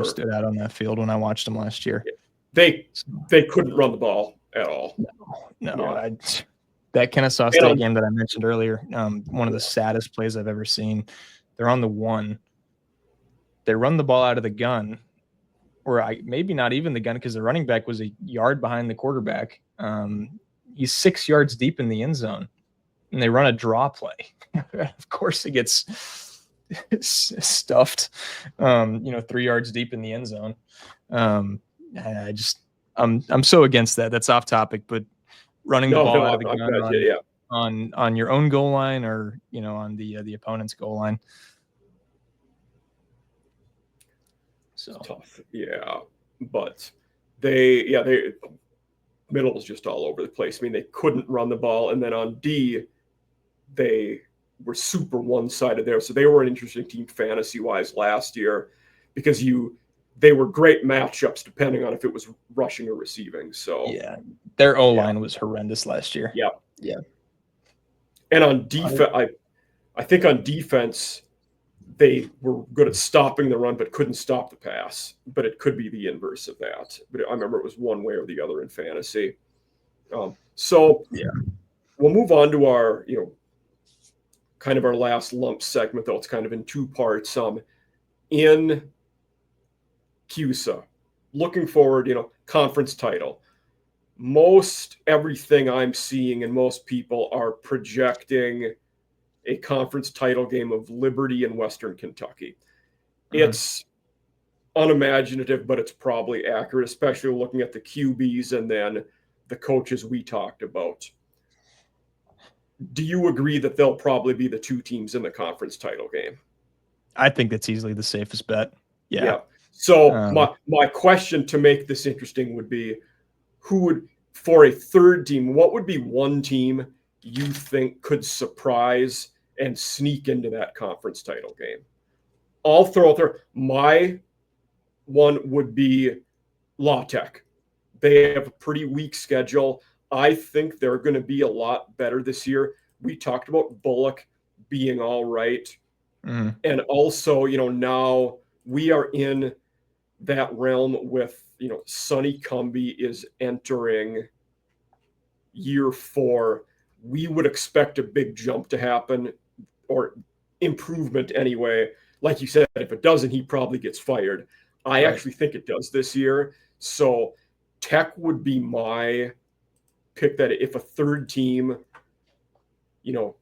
[SPEAKER 2] stood out on that field when I watched them last year.
[SPEAKER 1] They couldn't run the ball at all.
[SPEAKER 2] No. That Kennesaw State game that I mentioned earlier, one of the saddest plays I've ever seen. They're on the one. They run the ball out of the gun, or maybe not even the gun, because the running back was a yard behind the quarterback. He's 6 yards deep in the end zone, and they run a draw play. Of course, it gets stuffed. 3 yards deep in the end zone. I'm so against that. That's off topic, but running the ball out of the gun on your own goal line, or on the opponent's goal line. So
[SPEAKER 1] it's tough, but they middle was just all over the place. I mean, they couldn't run the ball, and then on D, they were super one-sided there. So they were an interesting team fantasy-wise last year, because they were great matchups depending on if it was rushing or receiving. So
[SPEAKER 2] their O-line was horrendous last year.
[SPEAKER 1] Yeah. And on defense, I think on defense, they were good at stopping the run, but couldn't stop the pass. But it could be the inverse of that. But I remember it was one way or the other in fantasy. So we'll move on to our, kind of our last lump segment, though it's kind of in two parts. In CUSA, looking forward, conference title. Most everything I'm seeing and most people are projecting a conference title game of Liberty and Western Kentucky. It's unimaginative, but it's probably accurate, especially looking at the QBs and then the coaches we talked about. Do you agree that they'll probably be the two teams in the conference title game?
[SPEAKER 2] I think that's easily the safest bet. Yeah.
[SPEAKER 1] So my question to make this interesting would be, who would, for a third team, what would be one team you think could surprise and sneak into that conference title game? I'll throw out there. My one would be La Tech. They have a pretty weak schedule. I think they're going to be a lot better this year. We talked about Bullock being all right. And also, now we are in that realm with, Sonny Cumbie is entering year 4. We would expect a big jump to happen, or improvement anyway. Like you said, if it doesn't, he probably gets fired. I actually think it does this year. So Tech would be my pick, that if a third team,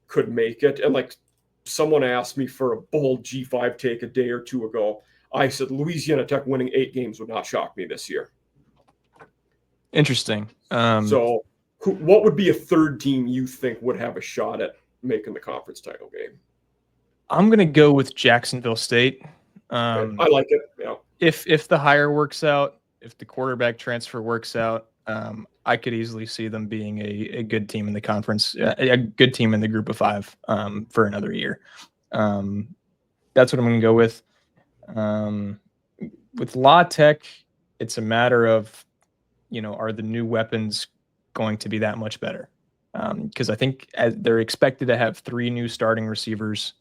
[SPEAKER 1] could make it. And like someone asked me for a bold G5 take a day or two ago, I said Louisiana Tech winning 8 games would not shock me this year.
[SPEAKER 2] Interesting.
[SPEAKER 1] So what would be a third team you think would have a shot at making the conference title game?
[SPEAKER 2] I'm going to go with Jacksonville State.
[SPEAKER 1] I like it. Yeah.
[SPEAKER 2] If the hire works out, if the quarterback transfer works out, I could easily see them being a good team in the conference, a good team in the group of 5 for another year. That's what I'm going to go with. With La Tech, it's a matter of, are the new weapons going to be that much better. Because I think they're expected to have 3 new starting receivers.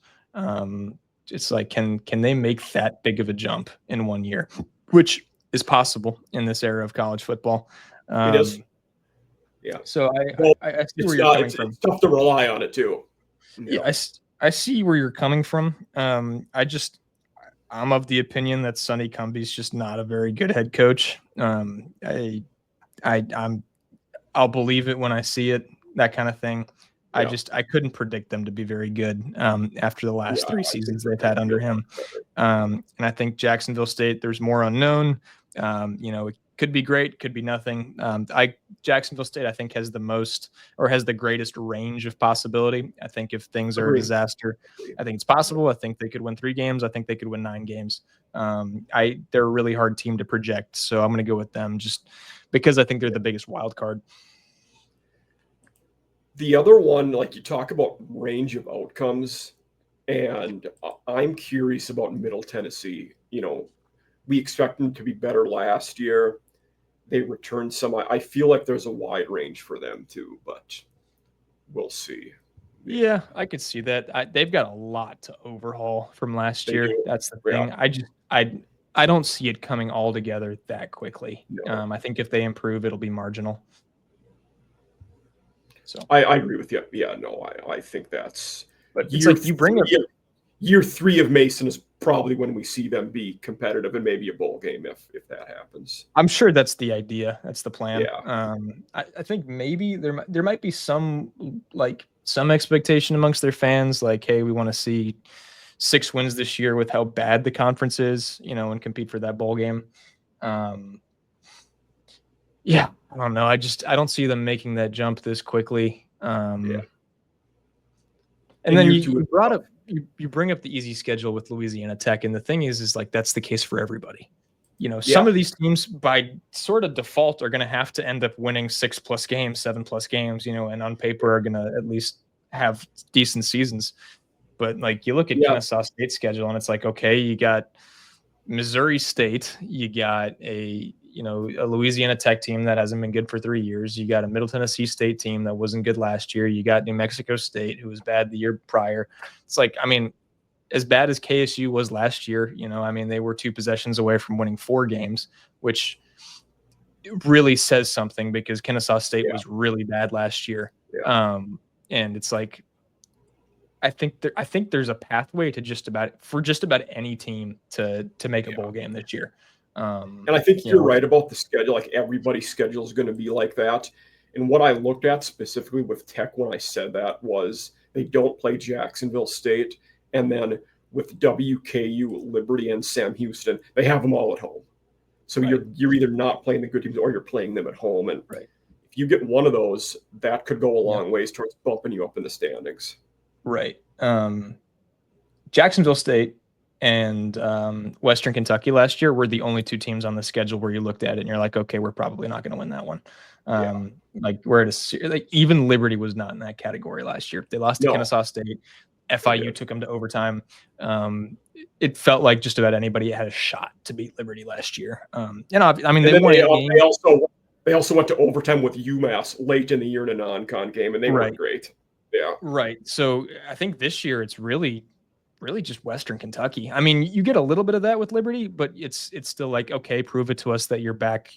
[SPEAKER 2] It's like, can they make that big of a jump in 1 year, which is possible in this era of college football.
[SPEAKER 1] It is. Yeah.
[SPEAKER 2] So I see where you're coming from.
[SPEAKER 1] It's tough to rely on it too.
[SPEAKER 2] Yeah, I see where you're coming from. I'm of the opinion that Sonny Cumbie's just not a very good head coach. I'll believe it when I see it, that kind of thing. Yeah. I couldn't predict them to be very good after the last 3 seasons they've had under him. And I think Jacksonville State, there's more unknown. It could be great, could be nothing. Jacksonville State, I think, has the greatest range of possibility. I think if things are a disaster, I think it's possible. I think they could win 3 games. I think they could win 9 games. They're a really hard team to project, so I'm going to go with them just because I think they're the biggest wild card.
[SPEAKER 1] The other one, like you talk about range of outcomes, and I'm curious about Middle Tennessee. We expect them to be better last year. They returned some. I feel like there's a wide range for them too, but we'll see.
[SPEAKER 2] Yeah, I could see that. They've got a lot to overhaul from last year. That's the thing. I don't see it coming all together that quickly. No. I think if they improve, it'll be marginal. So
[SPEAKER 1] I agree with you. Yeah, no, I think that's.
[SPEAKER 2] But it's like you bring up
[SPEAKER 1] year 3 of Mason is probably when we see them be competitive and maybe a bowl game if that happens.
[SPEAKER 2] I'm sure that's the idea. That's the plan.
[SPEAKER 1] Yeah.
[SPEAKER 2] I think maybe there might be some expectation amongst their fans, like, hey, we want to see 6 wins this year with how bad the conference is, and compete for that bowl game. Yeah, I don't know. I don't see them making that jump this quickly.
[SPEAKER 1] Yeah.
[SPEAKER 2] And then you brought up you bring up the easy schedule with Louisiana Tech, and the thing is like that's the case for everybody. Some of these teams by sort of default are going to have to end up winning 6+ games, 7+ games, and on paper are going to at least have decent seasons. But like you look at Kennesaw State's schedule, and it's like, okay, you got Missouri State, you got a Louisiana Tech team that hasn't been good for 3 years. You got a Middle Tennessee State team that wasn't good last year. You got New Mexico State, who was bad the year prior. It's like, as bad as KSU was last year, they were 2 possessions away from winning 4 games, which really says something because Kennesaw State was really bad last year.
[SPEAKER 1] Yeah.
[SPEAKER 2] And it's like, I think there's a pathway to just about any team to make a bowl game this year.
[SPEAKER 1] And I think you're right about the schedule. Like everybody's schedule is going to be like that. And what I looked at specifically with Tech when I said that was they don't play Jacksonville State. And then with WKU, Liberty, and Sam Houston, they have them all at home. So you're either not playing the good teams or you're playing them at home. And if you get one of those, that could go a long ways towards bumping you up in the standings.
[SPEAKER 2] Right. Jacksonville State and Western Kentucky last year were the only 2 teams on the schedule where you looked at it and you're like, okay, we're probably not going to win that one. Like even Liberty was not in that category last year. They lost to Kennesaw State. FIU took them to overtime. It felt like just about anybody had a shot to beat Liberty last year. They
[SPEAKER 1] also went to overtime with UMass late in the year in a non-con game, and they were great. Yeah.
[SPEAKER 2] Right. So I think this year it's really just Western Kentucky. You get a little bit of that with Liberty, but it's still like, okay, prove it to us that you're back,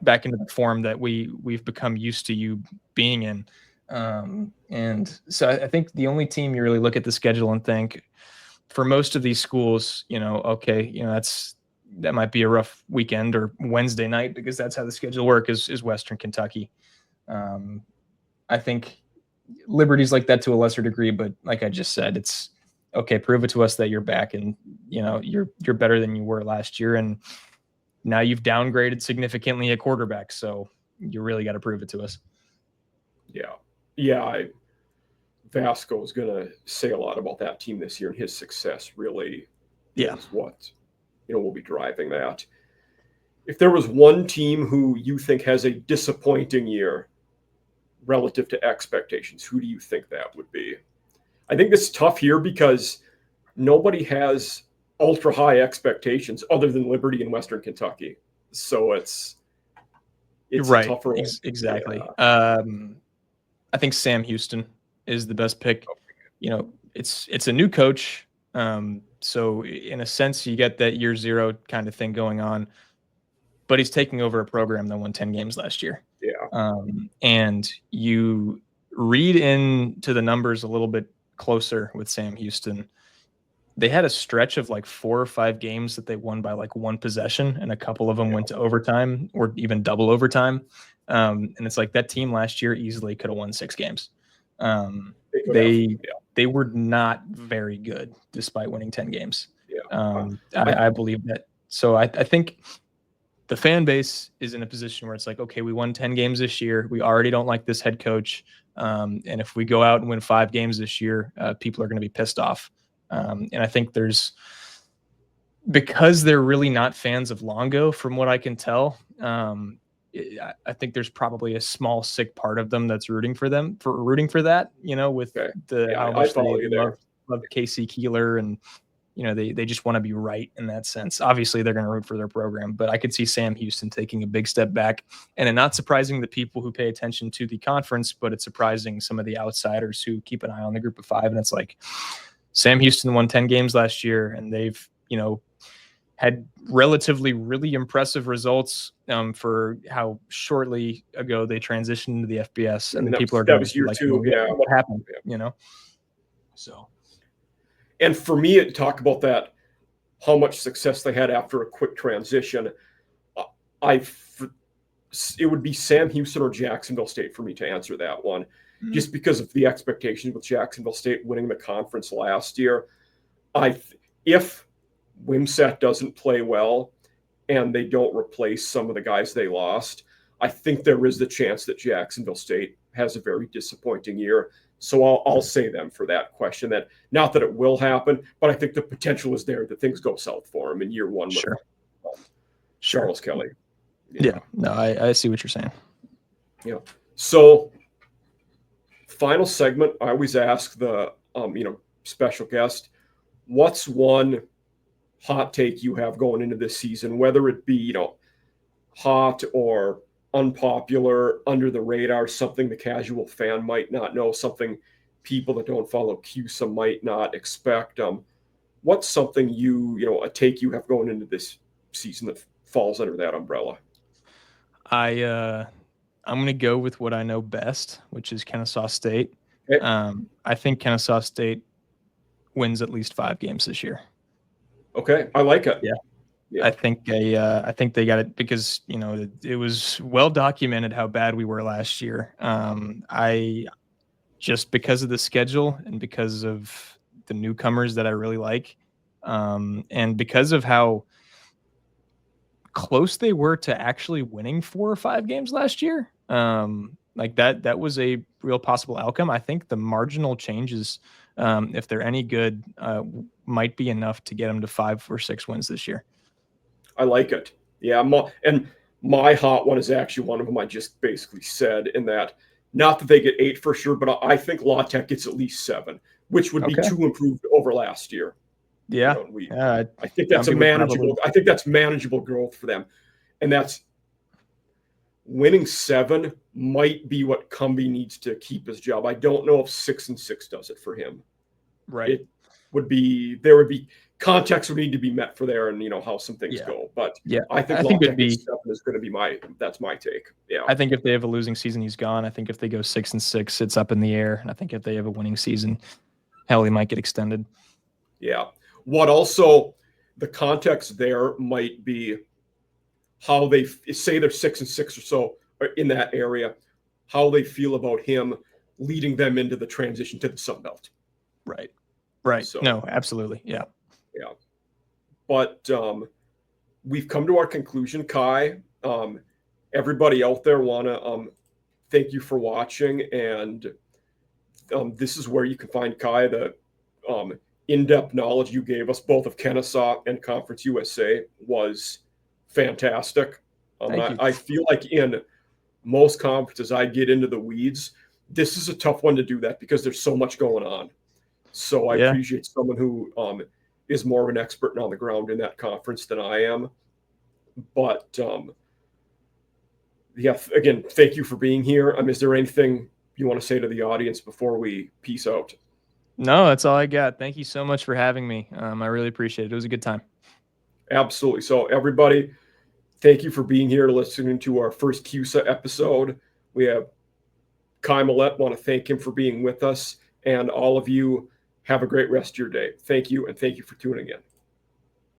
[SPEAKER 2] back into the form that we've become used to you being in. And so I think the only team you really look at the schedule and think for most of these schools, okay, that might be a rough weekend or Wednesday night because that's how the schedule works is Western Kentucky. I think Liberty's like that to a lesser degree, but like I just said, it's okay. Prove it to us that you're back and you're better than you were last year. And now you've downgraded significantly at quarterback. So you really got to prove it to us.
[SPEAKER 1] Yeah. Yeah. Vasco is going to say a lot about that team this year and his success really is what, will be driving that. If there was one team who you think has a disappointing year relative to expectations, who do you think that would be? I think it's tough here because nobody has ultra high expectations other than Liberty and Western Kentucky. So it's a
[SPEAKER 2] Right.
[SPEAKER 1] tougher one.
[SPEAKER 2] Exactly.
[SPEAKER 1] Yeah.
[SPEAKER 2] I think Sam Houston is the best pick. It's a new coach. So in a sense, you get that year zero kind of thing going on, but he's taking over a program that won 10 games last year.
[SPEAKER 1] Yeah.
[SPEAKER 2] And you read into the numbers a little bit closer with Sam Houston. They had a stretch of like 4 or 5 games that they won by like one possession, and a couple of them went to overtime or even double overtime. And it's like that team last year easily could have won 6 games.
[SPEAKER 1] They could have.
[SPEAKER 2] They
[SPEAKER 1] Yeah.
[SPEAKER 2] they were not very good despite winning 10 games.
[SPEAKER 1] Yeah.
[SPEAKER 2] I believe that. So I think the fan base is in a position where it's like, okay, we won 10 games this year. We already don't like this head coach. And if we go out and win 5 games this year, people are going to be pissed off. And I think because they're really not fans of Longo, from what I can tell, I think there's probably a small sick part of them that's rooting for that, with how much they love Casey Keeler, and they just want to be right in that sense. Obviously, they're going to root for their program, but I could see Sam Houston taking a big step back, and it not surprising the people who pay attention to the conference, but it's surprising some of the outsiders who keep an eye on the Group of 5. And it's like Sam Houston won 10 games last year, and they've had relatively really impressive results for how shortly ago they transitioned into the FBS, and people are
[SPEAKER 1] that was year 2. Yeah,
[SPEAKER 2] what happened? So.
[SPEAKER 1] And for me, to talk about that, how much success they had after a quick transition, it would be Sam Houston or Jacksonville State for me to answer that one, just because of the expectations with Jacksonville State winning the conference last year. If Wimsatt doesn't play well and they don't replace some of the guys they lost, I think there is the chance that Jacksonville State has a very disappointing year. So I'll say them for that question. That not that it will happen, but I think the potential is there that things go south for them in year 1 with Charles Kelly.
[SPEAKER 2] Yeah. No, I see what you're saying.
[SPEAKER 1] Yeah. So final segment, I always ask the special guest, what's one hot take you have going into this season, whether it be hot or unpopular, under the radar, something the casual fan might not know, something people that don't follow CUSA might not expect. What's something a take you have going into this season that falls under that umbrella?
[SPEAKER 2] I'm going to go with what I know best, which is Kennesaw State. Okay. I think Kennesaw State wins at least 5 games this year.
[SPEAKER 1] Okay, I like it.
[SPEAKER 2] Yeah. I think they got it because it was well documented how bad we were last year. I just because of the schedule and because of the newcomers that I really like, and because of how close they were to actually winning 4 or 5 games last year. Like that was a real possible outcome. I think the marginal changes, if they're any good, might be enough to get them to 5 or 6 wins this year.
[SPEAKER 1] I like it. Yeah, and my hot one is actually one of them I just basically said, in that not that they get 8 for sure, but I think La Tech gets at least 7, which would be 2 improved over last year.
[SPEAKER 2] Yeah,
[SPEAKER 1] I think that's manageable. I think that's manageable growth for them, and that's winning 7 might be what Cumbie needs to keep his job. I don't know if 6-6 does it for him.
[SPEAKER 2] Right.
[SPEAKER 1] There would be context would need to be met for there, and how some things go. But I think it'd be 7 is going to be that's my take. Yeah.
[SPEAKER 2] I think if they have a losing season, he's gone. I think if they go 6-6, it's up in the air. And I think if they have a winning season, hell, he might get extended.
[SPEAKER 1] Yeah. What also the context there might be how they say they're 6-6 or so in that area, how they feel about him leading them into the transition to the Sun Belt.
[SPEAKER 2] Right. Right. So, no, absolutely. Yeah.
[SPEAKER 1] Yeah. But we've come to our conclusion, Kai. Everybody out there want to thank you for watching. And this is where you can find Kai, the in-depth knowledge you gave us, both of Kennesaw and Conference USA, was fantastic. I feel like in most conferences, I get into the weeds. This is a tough one to do that because there's so much going on. So I appreciate someone who is more of an expert and on the ground in that conference than I am. But yeah, again, thank you for being here. Is there anything you want to say to the audience before we peace out?
[SPEAKER 2] No, that's all I got. Thank you so much for having me. I really appreciate it. It was a good time.
[SPEAKER 1] Absolutely. So everybody, thank you for being here, listening to our first CUSA episode. We have Kai Millette. Want to thank him for being with us, and all of you have a great rest of your day. Thank you, and thank you for tuning in.